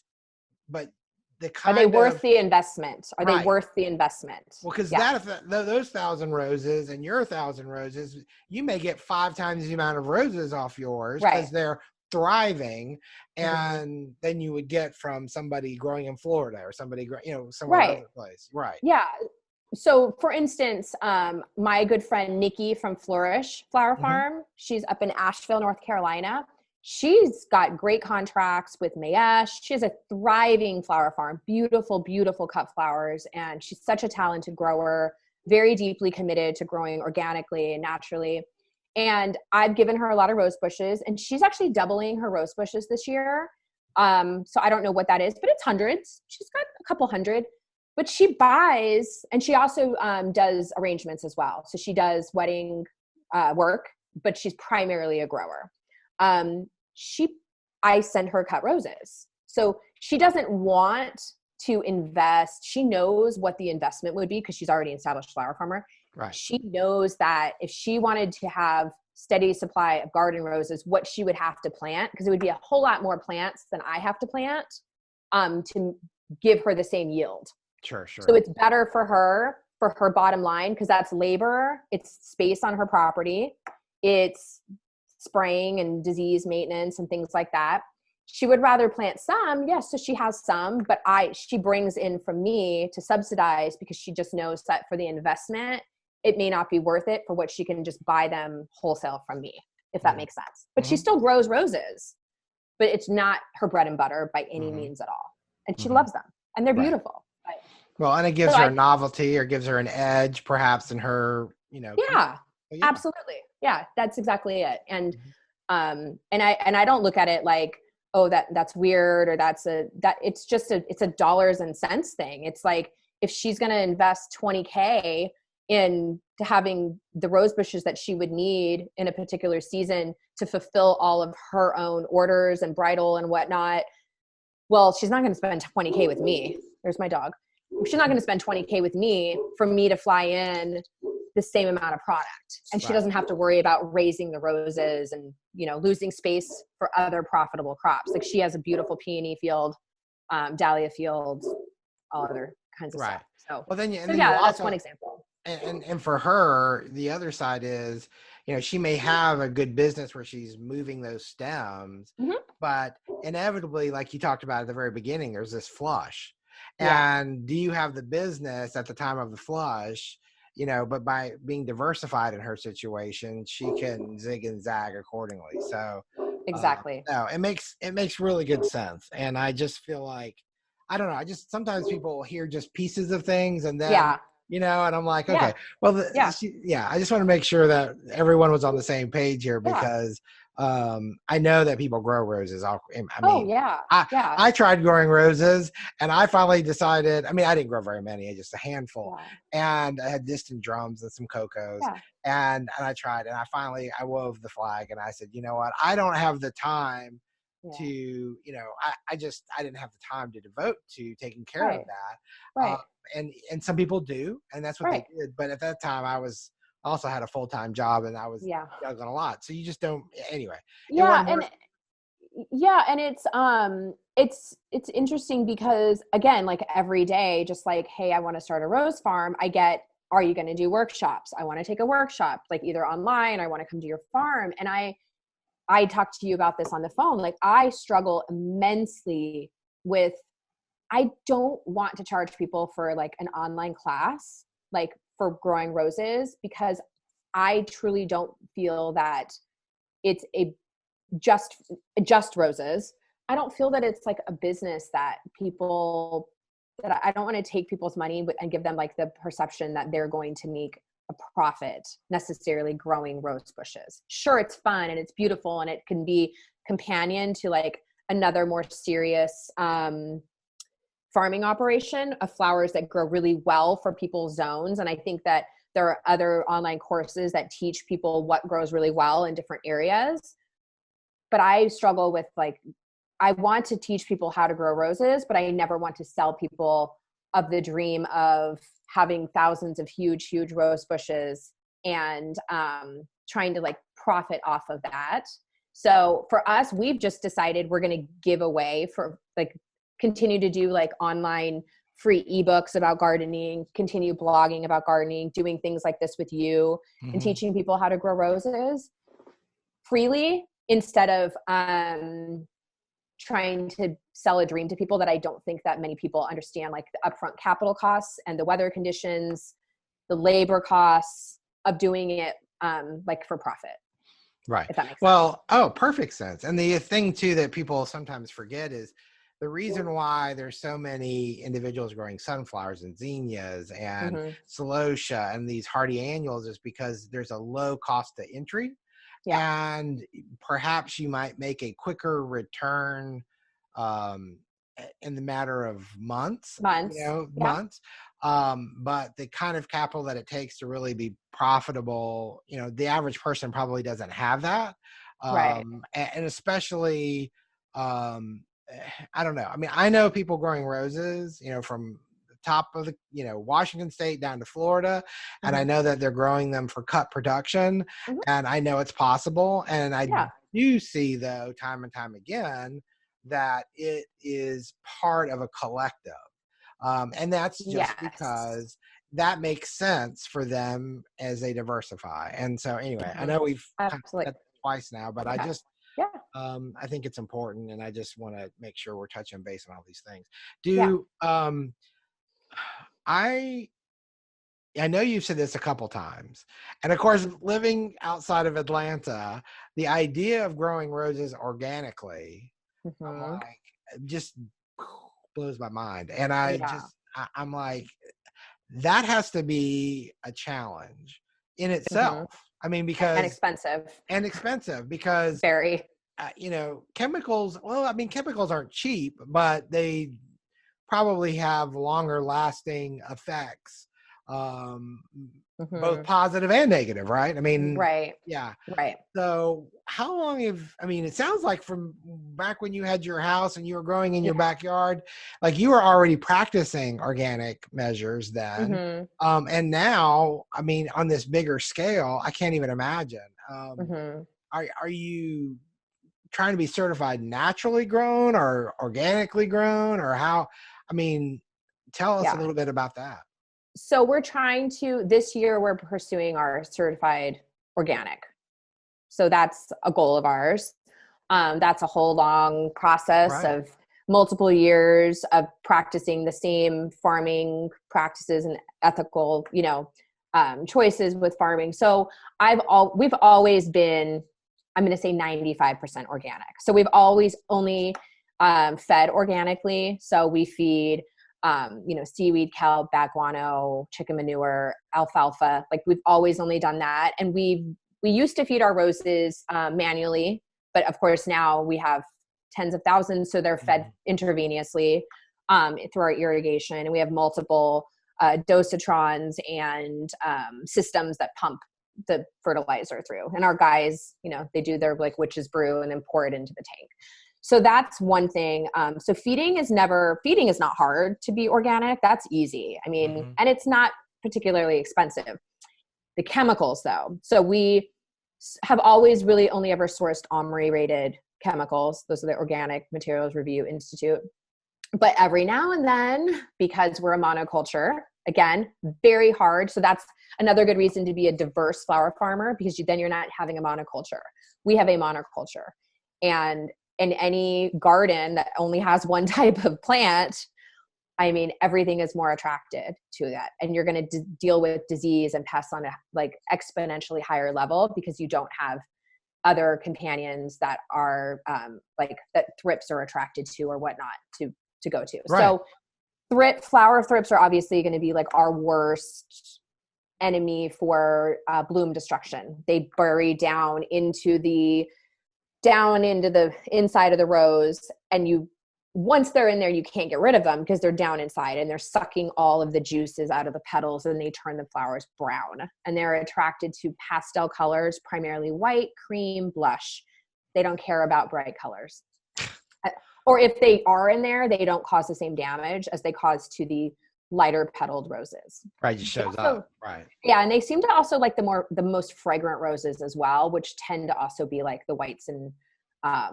are they worth the investment? Are they worth the investment? Well, because those 1,000 roses and your 1,000 roses, you may get 5 times the amount of roses off yours, because they're thriving, and then you would get from somebody growing in Florida, or somebody somewhere other place. So for instance, my good friend Nikki from Florists Flower Farm, she's up in Asheville, North Carolina. She's got great contracts with Mayesh. She has a thriving flower farm, beautiful, beautiful cut flowers. And she's such a talented grower, very deeply committed to growing organically and naturally. And I've given her a lot of rose bushes, and she's actually doubling her rose bushes this year. So I don't know what that is, but it's hundreds. She's got a couple hundred, but she buys, and she also does arrangements as well. So she does wedding work, but she's primarily a grower. I send her cut roses. So she doesn't want to invest. She knows what the investment would be because she's already an established flower farmer. Right. She knows that if she wanted to have steady supply of garden roses, what she would have to plant, because it would be a whole lot more plants than I have to plant to give her the same yield. Sure. So it's better for her bottom line, because that's labor, it's space on her property, it's spraying and disease maintenance and things like that. She would rather plant some, yes, so she has some, but she brings in from me to subsidize, because she just knows that for the investment, it may not be worth it for what she can just buy them wholesale from me, if that makes sense. But she still grows roses, but it's not her bread and butter by any means at all. And she loves them, and they're beautiful. Right. Well, and it gives her a novelty, or gives her an edge perhaps in her, Yeah, absolutely. Yeah, that's exactly it. And I don't look at it like, oh, that's weird, or it's a dollars and cents thing. It's like, if she's going to invest $20K into having the rose bushes that she would need in a particular season to fulfill all of her own orders and bridal and whatnot, well, she's not going to spend $20K with me. There's my dog. She's not going to spend $20K with me for me to fly in the same amount of product. And she doesn't have to worry about raising the roses and, losing space for other profitable crops. Like, she has a beautiful peony field, dahlia field, all other kinds of stuff. So, well, then that's one example. And for her, the other side is, she may have a good business where she's moving those stems, but inevitably, like you talked about at the very beginning, there's this flush. And do you have the business at the time of the flush, but by being diversified in her situation, she can zig and zag accordingly. So exactly. No, it makes really good sense. And I just feel like, I don't know, sometimes people hear just pieces of things, and then and I'm like, okay, well, I just want to make sure that everyone was on the same page here, because I know that people grow roses. I tried growing roses, and I finally decided, I didn't grow very many, just a handful. And I had distant drums and some cocos, and I tried, and I wove the flag, and I said, you know what, I don't have the time to, I didn't have the time to devote to taking care of that. And some people do, and that's what they did. But at that time, I also had a full-time job, and I was juggling a lot. So you just don't, anyway. And it's interesting because, again, like every day, just like, hey, I want to start a rose farm, I get, are you going to do workshops? I want to take a workshop, like either online, I want to come to your farm. And I talked to you about this on the phone. Like, I struggle immensely with, I don't want to charge people for like an online class, like for growing roses, because I truly don't feel that it's just roses. I don't feel that it's like a business that I don't want to take people's money and give them like the perception that they're going to make a profit necessarily growing rose bushes. Sure, it's fun and it's beautiful, and it can be companion to like another more serious farming operation of flowers that grow really well for people's zones. And I think that there are other online courses that teach people what grows really well in different areas. But I struggle with, like, I want to teach people how to grow roses, but I never want to sell people of the dream of having thousands of huge, huge rose bushes and trying to like profit off of that. So for us, we've just decided we're going to give away, for like, continue to do like online free ebooks about gardening, continue blogging about gardening, doing things like this with you, and teaching people how to grow roses freely, instead of trying to sell a dream to people that I don't think that many people understand, like the upfront capital costs and the weather conditions, the labor costs of doing it like for profit. Right. If that makes sense. Perfect sense. And the thing too that people sometimes forget is the reason why there's so many individuals growing sunflowers and zinnias and celosia and these hardy annuals is because there's a low cost to entry. And perhaps you might make a quicker return in the matter of months. But the kind of capital that it takes to really be profitable, the average person probably doesn't have that. And especially I don't know. I mean, I know people growing roses, from the top of the, Washington State down to Florida, and I Mhm. know that they're growing them for cut production, Mhm. and I know it's possible. And I Yeah. do see, though, time and time again, that it is part of a collective. And that's just Yes. because that makes sense for them as they diversify. And so, anyway, I Mhm. know we've kind of Absolutely. said that twice now, but Okay. Yeah. I think it's important, and I just want to make sure we're touching base on all these things. Yeah. Do I I know you've said this a couple times, and of course, living outside of Atlanta, the idea of growing roses organically, I'm Mhm. like, just blows my mind, and Yeah. I'm like, that has to be a challenge in Mhm. itself. I mean, And because expensive. and expensive because Very. chemicals, well, I mean, chemicals aren't cheap, but they probably have longer lasting effects, um, both Mhm. positive and negative, right? I mean, Right. yeah. Right. So how long I mean, it sounds like from back when you had your house and you were growing in your Yeah. backyard, like you were already practicing organic measures then. Mhm. And now, I mean, on this bigger scale, I can't even imagine. Mhm. Are you trying to be certified naturally grown or organically grown, or how? I mean, tell us a Yeah. little bit about that. So we're trying to this year we're pursuing our certified organic. So that's a goal of ours. That's a whole long process Right. of multiple years of practicing the same farming practices and ethical, choices with farming. So we've always been, I'm going to say 95% organic. So we've always only fed organically. So we feed, seaweed, kelp, bat guano, chicken manure, alfalfa. Like we've always only done that, and we used to feed our roses manually, but of course now we have tens of thousands, so they're fed Mhm. intravenously through our irrigation, and we have multiple dosatrons and systems that pump the fertilizer through. And our guys, they do their like witch's brew and then pour it into the tank. So that's one thing. So feeding is not hard to be organic. That's easy. I mean, Mhm. and it's not particularly expensive. The chemicals though. So we have always really only ever sourced OMRI rated chemicals. Those are the Organic Materials Review Institute. But every now and then, because we're a monoculture, again, very hard. So that's another good reason to be a diverse flower farmer, because then you're not having a monoculture. We have a monoculture. And in any garden that only has one type of plant, I mean, everything is more attracted to that. And you're going to deal with disease and pests on a like exponentially higher level because you don't have other companions that are like that thrips are attracted to or whatnot to go to. Right. So flower thrips are obviously going to be like our worst enemy for bloom destruction. They bury down into the inside of the rose, and once they're in there, you can't get rid of them because they're down inside and they're sucking all of the juices out of the petals, and they turn the flowers brown, and they're attracted to pastel colors, primarily white, cream, blush. They don't care about bright colors. Or if they are in there, they don't cause the same damage as they cause to the lighter petaled roses. Right. Just They shows also, up. Right. yeah, and they seem to also like the most fragrant roses as well, which tend to also be like the whites and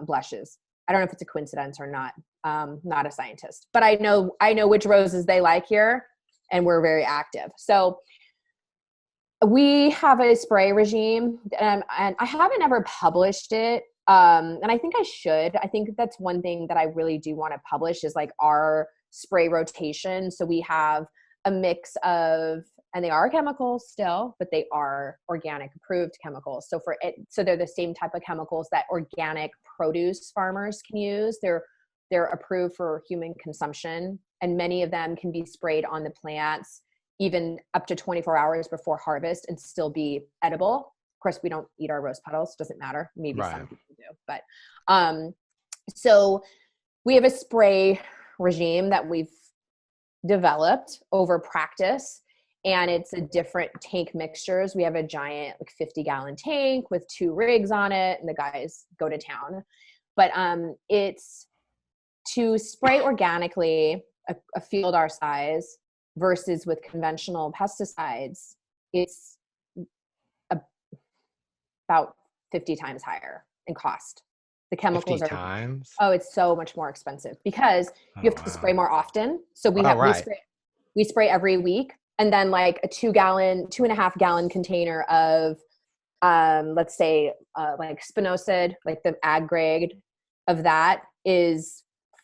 blushes. I don't know if it's a coincidence or not. Not a scientist, but I know which roses they like here, and we're very active. So we have a spray regime, and I haven't ever published it. And I think I should. I think that's one thing that I really do want to publish is like our spray rotation. So we have a mix of, and they are chemicals still, but they are organic approved chemicals. So they're the same type of chemicals that organic produce farmers can use. They're approved for human consumption, and many of them can be sprayed on the plants even up to 24 hours before harvest and still be edible. Of course, we don't eat our rose petals. Doesn't matter. Maybe some Right. people do, but so we have a spray regime that we've developed over practice, and it's a different tank mixtures. We have a giant like 50-gallon tank with 2 rigs on it, and the guys go to town. But it's to spray organically a field our size versus with conventional pesticides, it's about 50 times higher in cost. The 50 chemicals are, times? oh, it's so much more expensive because you Oh, have to spray wow. more often. So Oh, right. we spray every week, and then like a 2.5 gallon container of let's say like spinosad, like the ag grade of that is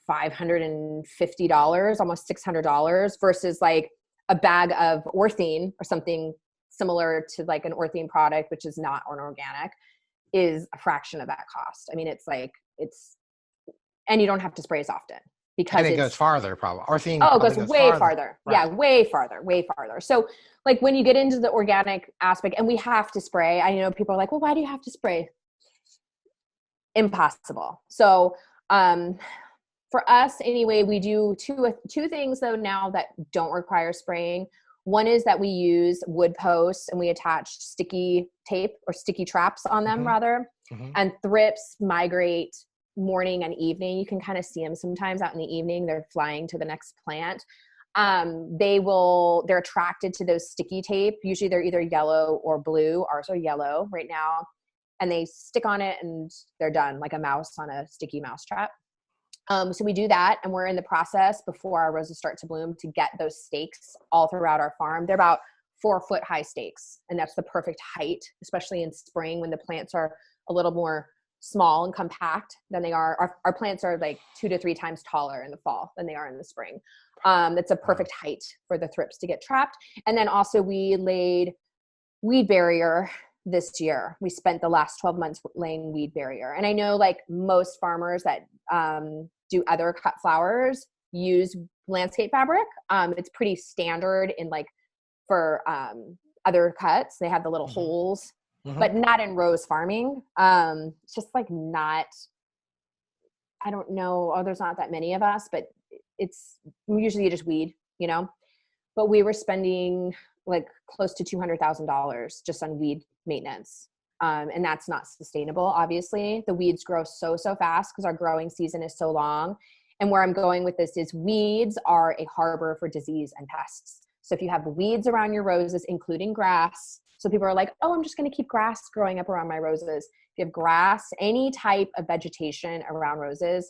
$550, almost $600, versus like a bag of orthene or something similar to like an orthene product, which is not an organic, is a fraction of that cost. I mean, and you don't have to spray as often And because it goes farther, probably. Orthene oh, it probably goes goes way farther. farther. Yeah, Right. way farther, way farther. So like when you get into the organic aspect, and we have to spray, I know people are like, well, why do you have to spray? Impossible. So for us anyway, we do two things though now that don't require spraying. One is that we use wood posts and we attach sticky tape or sticky traps on them Mm-hmm. rather. Mm-hmm. And thrips migrate morning and evening. You can kind of see them sometimes out in the evening. They're flying to the next plant. They're attracted to those sticky tape. Usually they're either yellow or blue. Ours are yellow right now. And they stick on it and they're done, like a mouse on a sticky mouse trap. So we do that, and we're in the process before our roses start to bloom to get those stakes all throughout our farm. They're about 4-foot high stakes, and that's the perfect height, especially in spring when the plants are a little more small and compact than they are. Our plants are like 2 to 3 times taller in the fall than they are in the spring. That's a perfect height for the thrips to get trapped. And then also we laid weed barrier this year. We spent the last 12 months laying weed barrier. And I know like most farmers that do other cut flowers use landscape fabric. It's pretty standard in like for other cuts. They have the little Mm-hmm. holes, Mm-hmm. but not in rose farming. It's just like not, I don't know. Oh, there's not that many of us, but it's usually just weed, you know, but we were spending like close to $200,000 just on weed maintenance. And that's not sustainable. Obviously the weeds grow so fast because our growing season is so long. And where I'm going with this is weeds are a harbor for disease and pests. So if you have weeds around your roses, including grass, so people are like, oh, I'm just going to keep grass growing up around my roses. If you have grass, any type of vegetation around roses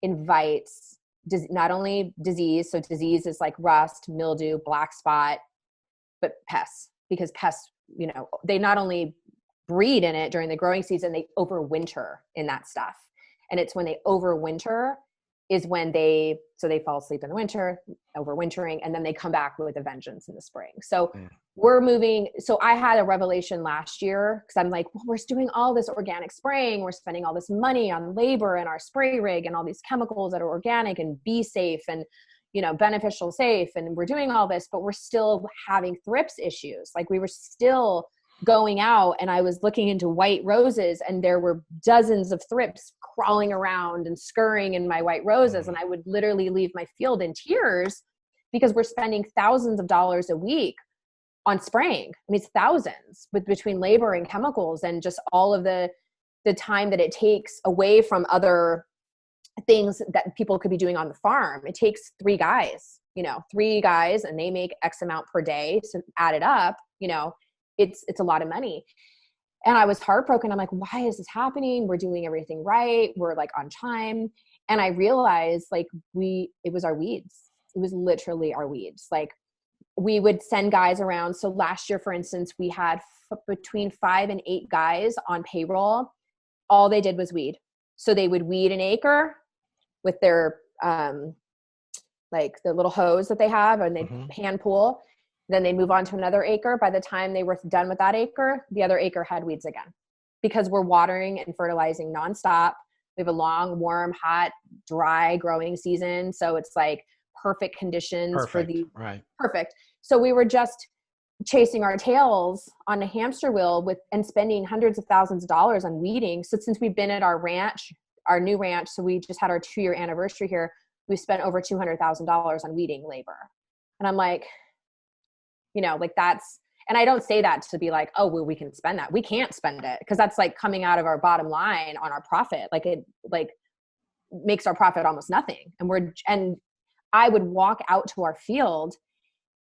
invites not only disease. So disease is like rust, mildew, black spot, but pests, because pests, you know, they not only breed in it during the growing season, they overwinter in that stuff. And it's when they overwinter is when they fall asleep in the winter, overwintering, and then they come back with a vengeance in the spring. So we're moving. So I had a revelation last year because I'm like, well, we're doing all this organic spraying. We're spending all this money on labor and our spray rig and all these chemicals that are organic and bee safe and, you know, beneficial safe. And we're doing all this, but we're still having thrips issues. Like we were still going out and I was looking into white roses and there were dozens of thrips crawling around and scurrying in my white roses. And I would literally leave my field in tears because we're spending thousands of dollars a week on spraying. I mean, it's thousands, but between labor and chemicals and just all of the time that it takes away from other things that people could be doing on the farm. It takes 3 guys, and they make X amount per day. So add it up, it's a lot of money. And I was heartbroken. I'm like, why is this happening? We're doing everything right. We're like on time. And I realized like it was our weeds. It was literally our weeds. Like we would send guys around. So last year, for instance, we had between 5 and 8 guys on payroll. All they did was weed. So they would weed an acre with their, like the little hose that they have, and they'd hand pull. Then they move on to another acre. By the time they were done with that acre, the other acre had weeds again, because we're watering and fertilizing nonstop. We have a long, warm, hot, dry growing season. So it's like perfect conditions for the perfect. So we were just chasing our tails on a hamster wheel and spending hundreds of thousands of dollars on weeding. So since we've been at our ranch, our new ranch, so we just had our 2-year anniversary here, we spent over $200,000 on weeding labor. And I'm like, like that's, and I don't say that to be like, oh, well, we can spend that. We can't spend it because that's like coming out of our bottom line on our profit. makes our profit almost nothing. And I would walk out to our field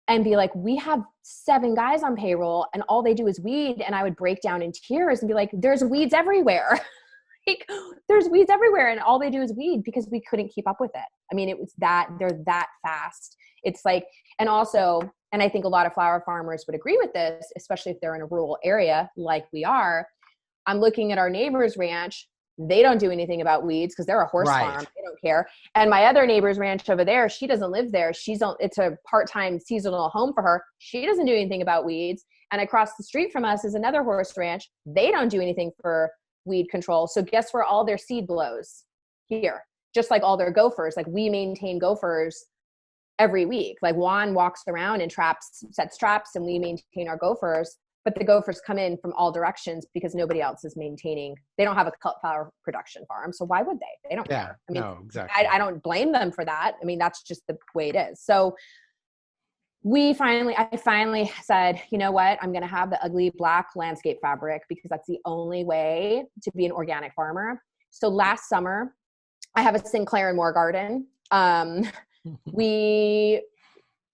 and be like, we have 7 guys on payroll and all they do is weed. And I would break down in tears and be like, there's weeds everywhere. Like, there's weeds everywhere. And all they do is weed, because we couldn't keep up with it. I mean, they're that fast. It's like, and also, and I think a lot of flower farmers would agree with this, especially if they're in a rural area like we are. I'm looking at our neighbor's ranch. They don't do anything about weeds because they're a horse farm. They don't care. And my other neighbor's ranch over there, she doesn't live there. It's a part-time seasonal home for her. She doesn't do anything about weeds. And across the street from us is another horse ranch. They don't do anything for weed control. So guess where all their seed blows? Here. Just like all their gophers. Like, we maintain gophers every week. Like, Juan walks around and sets traps, and we maintain our gophers. But the gophers come in from all directions because nobody else is maintaining. They don't have a cut flower production farm. So why would they? They don't care. I mean, no, exactly. I don't blame them for that. I mean, that's just the way it is. So I finally said, you know what? I'm going to have the ugly black landscape fabric, because that's the only way to be an organic farmer. So last summer, I have a Sinclair and Moore garden. We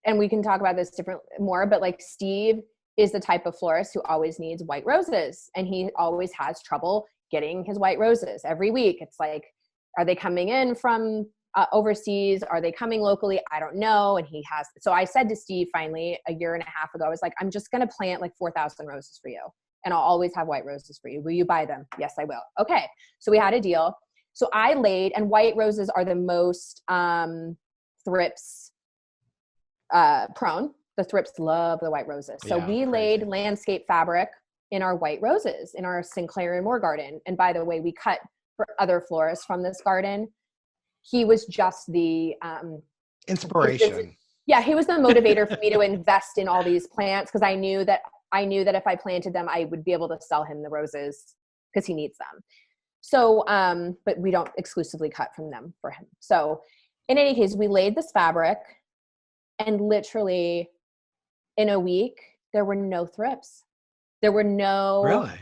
can talk about this more, but like, Steve is the type of florist who always needs white roses, and he always has trouble getting his white roses every week. It's like, are they coming in from overseas? Are they coming locally? I don't know. And so I said to Steve finally a year and a half ago, I was like, I'm just going to plant like 4,000 roses for you, and I'll always have white roses for you. Will you buy them? Yes, I will. Okay. So we had a deal. So I laid, and white roses are the most thrips prone. The thrips love the white roses. So we laid landscape fabric in our white roses in our Sinclair and Moore garden. And by the way, we cut for other florists from this garden. He was just the inspiration. He was the motivator for me to invest in all these plants, because I knew that if I planted them, I would be able to sell him the roses because he needs them. So, but we don't exclusively cut from them for him. So in any case, we laid this fabric, and literally in a week, there were no thrips. There were no. Really?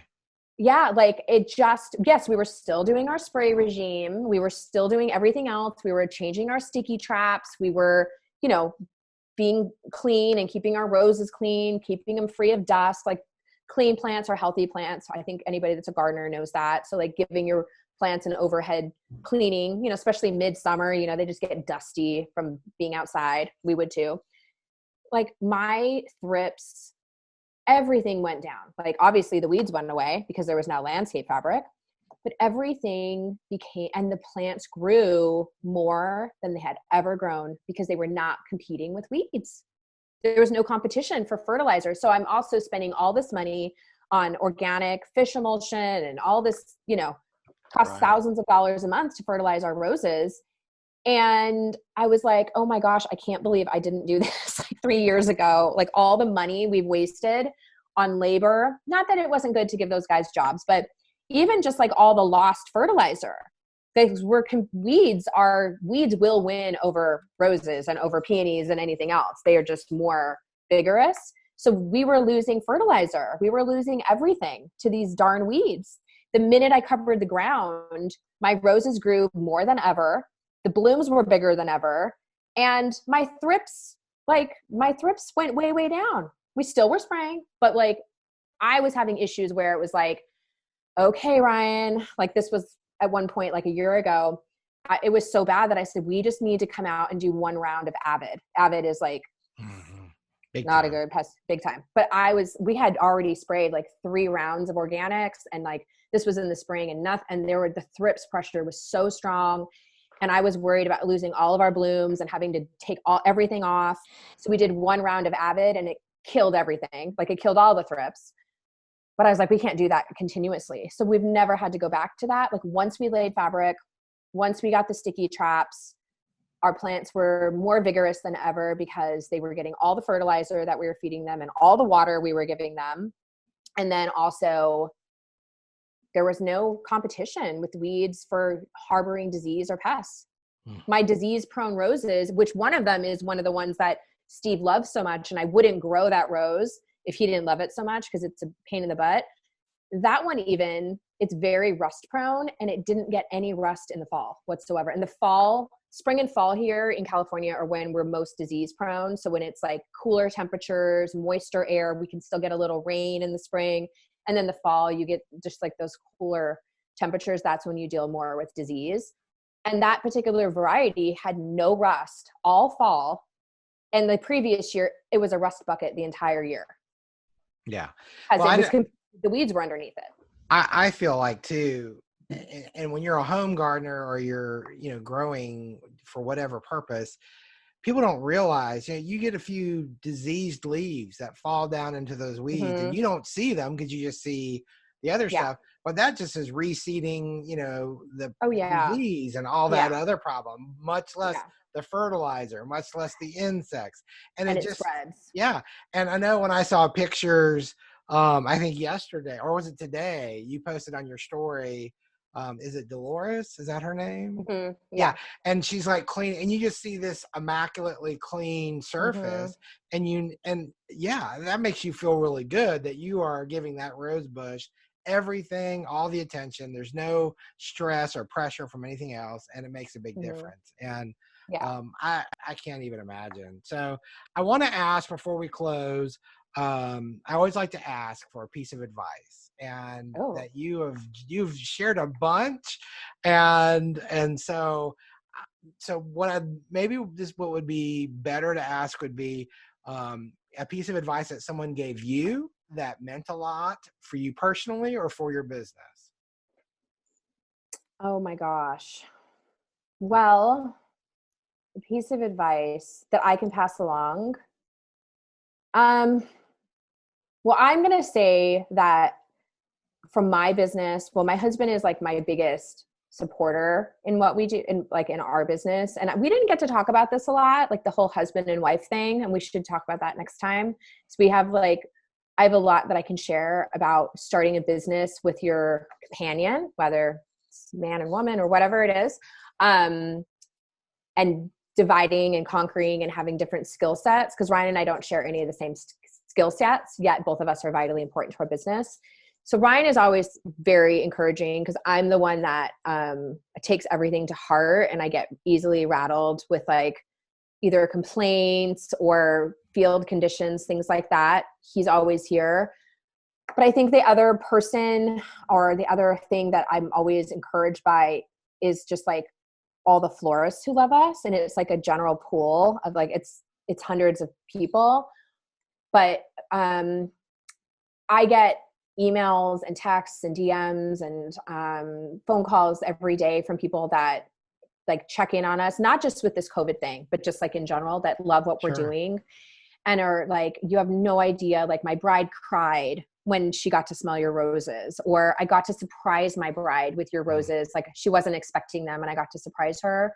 Yeah. Like, yes, we were still doing our spray regime. We were still doing everything else. We were changing our sticky traps. We were, being clean and keeping our roses clean, keeping them free of dust. Like, clean plants are healthy plants. I think anybody that's a gardener knows that. So like, giving your plants an overhead cleaning, especially midsummer, they just get dusty from being outside. We would too. Like, my thrips, everything went down. Like, obviously the weeds went away because there was now landscape fabric, but everything and the plants grew more than they had ever grown because they were not competing with weeds. There was no competition for fertilizer. So I'm also spending all this money on organic fish emulsion and all this, costs thousands of dollars a month to fertilize our roses. And I was like, oh my gosh, I can't believe I didn't do this like 3 years ago. Like, all the money we've wasted on labor, not that it wasn't good to give those guys jobs, but even just like all the lost fertilizer. Because weeds will win over roses and over peonies and anything else. They are just more vigorous. So we were losing fertilizer. We were losing everything to these darn weeds. The minute I covered the ground, my roses grew more than ever. The blooms were bigger than ever. And my thrips went way, way down. We still were spraying, but like, I was having issues where it was like, okay, Ryan, like, this was at one point, like a year ago, it was so bad that I said, we just need to come out and do one round of Avid. Avid is like, not a good pest, big time. But we had already sprayed like 3 rounds of organics, and like, this was in the spring, and the thrips pressure was so strong. And I was worried about losing all of our blooms and having to take everything off. So we did 1 round of Avid, and it killed everything. Like, it killed all the thrips. But I was like, we can't do that continuously. So we've never had to go back to that. Like, once we laid fabric, once we got the sticky traps, our plants were more vigorous than ever because they were getting all the fertilizer that we were feeding them and all the water we were giving them. And then also, there was no competition with weeds for harboring disease or pests. My disease-prone roses, which one of them is one of the ones that Steve loves so much, and I wouldn't grow that rose if he didn't love it so much because it's a pain in the butt. That one even it's very rust prone, and it didn't get any rust in the fall whatsoever. In the fall, spring and fall here in California are when we're most disease prone. So when it's like cooler temperatures, moister air, we can still get a little rain in the spring. And then the fall, you get just like those cooler temperatures. That's when you deal more with disease. And that particular variety had no rust all fall. And the previous year, it was a rust bucket the entire year. Yeah. As well, the weeds were underneath it. I feel like too, and when you're a home gardener or you're, growing for whatever purpose, people don't realize, you get a few diseased leaves that fall down into those weeds and you don't see them because you just see the other stuff, but that just is reseeding, the disease and all that other problem, much less the fertilizer, much less the insects. And it just spreads. Yeah. And I know when I saw pictures, I think yesterday, or was it today, you posted on your story, is it Dolores? Is that her name? Mm-hmm. Yeah. And she's like clean, and you just see this immaculately clean surface, and that makes you feel really good that you are giving that rose bush everything, all the attention. There's no stress or pressure from anything else, and it makes a big difference. And I can't even imagine. So I want to ask before we close, I always like to ask for a piece of advice, and that you've shared a bunch, and so what would be better to ask would be a piece of advice that someone gave you that meant a lot for you personally or for your business. Oh my gosh. Well, a piece of advice that I can pass along. Well, I'm going to say that from my business, my husband is like my biggest supporter in what we do in our business. And we didn't get to talk about this a lot, like the whole husband and wife thing. And we should talk about that next time. So I have a lot that I can share about starting a business with your companion, whether it's man and woman or whatever it is. And dividing and conquering and having different skill sets. Because Ryan and I don't share any of the same skill sets, yet both of us are vitally important to our business. So Ryan is always very encouraging because I'm the one that takes everything to heart, and I get easily rattled with either complaints or field conditions, things like that. He's always here. But I think the other person or the other thing that I'm always encouraged by is just all the florists who love us. And it's like a general pool of it's hundreds of people. But I get emails and texts and DMs and phone calls every day from people that check in on us, not just with this COVID thing, but just in general, that love what we're doing and are you have no idea, my bride cried when she got to smell your roses, or I got to surprise my bride with your roses. She wasn't expecting them and I got to surprise her.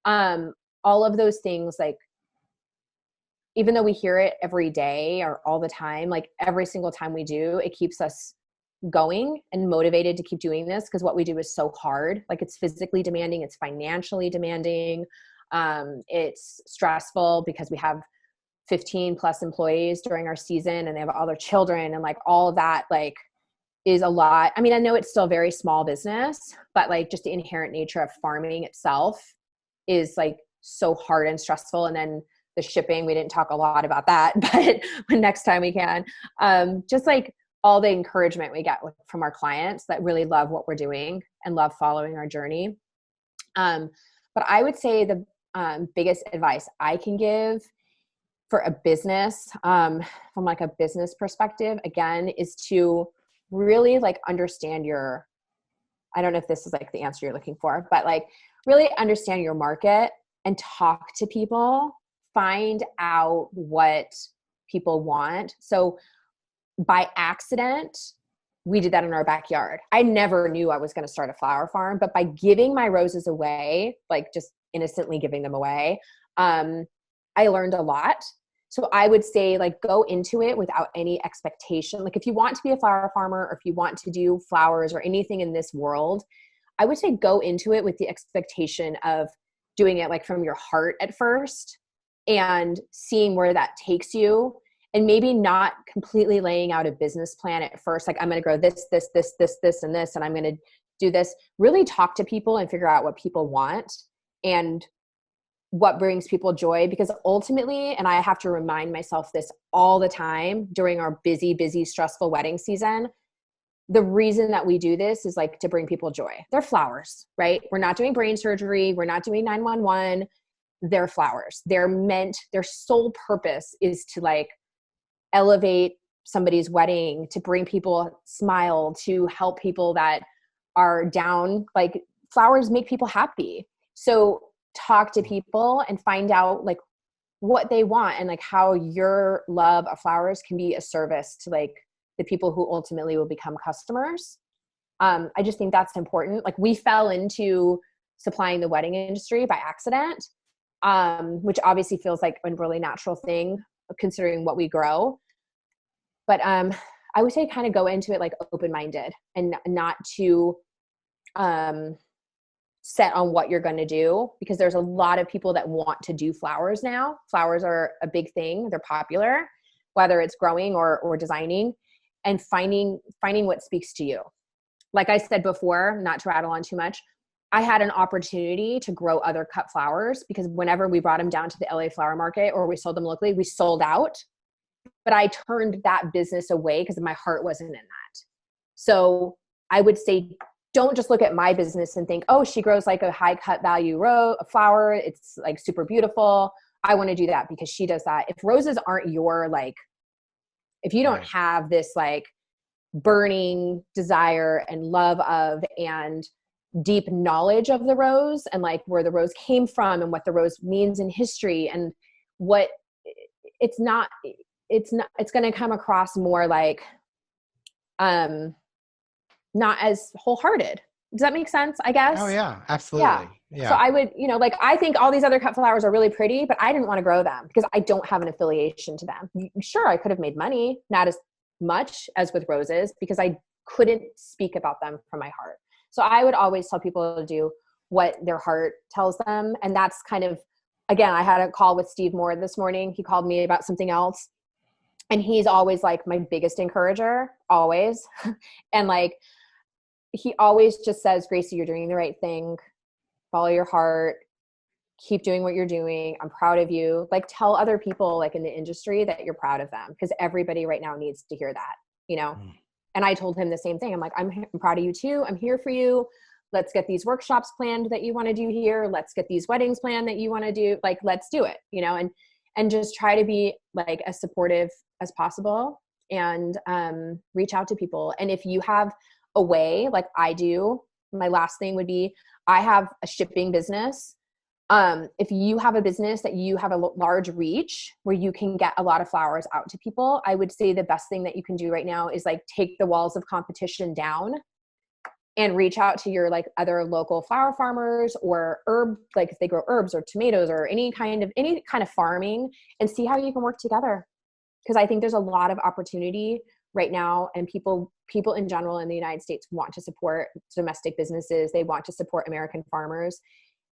All of those things, even though we hear it every day or all the time, every single time we do, it keeps us going and motivated to keep doing this, because what we do is so hard. It's physically demanding, it's financially demanding, it's stressful because we have 15 plus employees during our season and they have all their children, and all of that is a lot. I mean, I know it's still very small business, but just the inherent nature of farming itself is so hard and stressful. And then the shipping, we didn't talk a lot about that, but next time we can. Just all the encouragement we get from our clients that really love what we're doing and love following our journey. But I would say the biggest advice I can give for a business, from a business perspective, again, is to really understand I don't know if this is the answer you're looking for, but really understand your market and talk to people, find out what people want. So by accident, we did that in our backyard. I never knew I was going to start a flower farm, but by giving my roses away, just innocently giving them away, I learned a lot. So I would say go into it without any expectation. If you want to be a flower farmer, or if you want to do flowers or anything in this world, I would say go into it with the expectation of doing it from your heart at first and seeing where that takes you. and maybe not completely laying out a business plan at first. Like, I'm going to grow this, and this, and I'm going to do this. Really talk to people and figure out what people want and what brings people joy, because ultimately, and I have to remind myself this all the time during our busy, stressful wedding season, the reason that we do this is like to bring people joy. They're flowers, right? We're not doing brain surgery. We're not doing 911. They're flowers. They're meant, their sole purpose is to like elevate somebody's wedding, to bring people smile, to help people that are down. Like, flowers make people happy. So talk to people and find out like what they want and like how your love of flowers can be a service to like the people who ultimately will become customers. I just think that's important. Like, we fell into supplying the wedding industry by accident, which obviously feels like a really natural thing considering what we grow. But I would say kind of go into it like open-minded and not too set on what you're going to do, because there's a lot of people that want to do flowers now. Flowers are a big thing. They're popular, whether it's growing or designing, and finding what speaks to you. Like I said before, not to rattle on too much, I had an opportunity to grow other cut flowers because whenever we brought them down to the LA flower market or we sold them locally, we sold out. But I turned that business away because my heart wasn't in that. So I would say, don't just look at my business and think, oh, she grows like a high cut value flower. It's like super beautiful. I want to do that because she does that. If roses aren't your like, if you don't have this like burning desire and love of and deep knowledge of the rose and like where the rose came from and what the rose means in history and what it's going to come across more like, not as wholehearted. Does that make sense? I guess. Oh yeah, absolutely. Yeah. So I would, like, I think all these other cut flowers are really pretty, but I didn't want to grow them because I don't have an affiliation to them. Sure, I could have made money, not as much as with roses because I couldn't speak about them from my heart. So I would always tell people to do what their heart tells them. And that's kind of, again, I had a call with Steve Moore this morning. He called me about something else. And he's always like my biggest encourager, always. And like, he always just says, Gracie, you're doing the right thing. Follow your heart. Keep doing what you're doing. I'm proud of you. Like, tell other people like in the industry that you're proud of them because everybody right now needs to hear that, And I told him the same thing. I'm like, I'm proud of you too. I'm here for you. Let's get these workshops planned that you want to do here. Let's get these weddings planned that you want to do. Like, let's do it, and just try to be like as supportive as possible and reach out to people. And if you have a way like I do, my last thing would be, I have a shipping business. If you have a business that you have a large reach where you can get a lot of flowers out to people, I would say the best thing that you can do right now is like take the walls of competition down and reach out to your like other local flower farmers or like if they grow herbs or tomatoes or any kind of farming and see how you can work together. Because I think there's a lot of opportunity right now, and people in general in the United States want to support domestic businesses. They want to support American farmers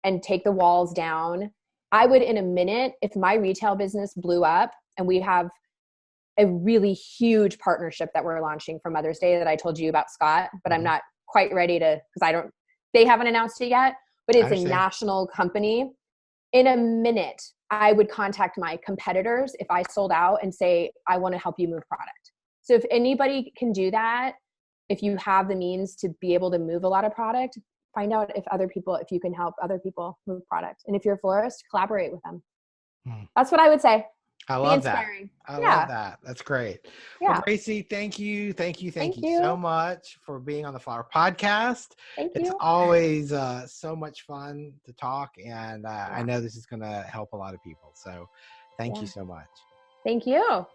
and take the walls down. I would, in a minute, if my retail business blew up, and we have a really huge partnership that we're launching for Mother's Day that I told you about, Scott, but I'm not quite ready to, because they haven't announced it yet, but it's a national company. In a minute, I would contact my competitors if I sold out and say, I want to help you move product. So if anybody can do that, if you have the means to be able to move a lot of product, find out if you can help other people move product. And if you're a florist, collaborate with them. That's what I would say. I love that. I love that. That's great. Yeah. Well, Gracie, thank you so much for being on the Flower Podcast. It's always so much fun to talk, and I know this is going to help a lot of people. So thank you so much. Thank you.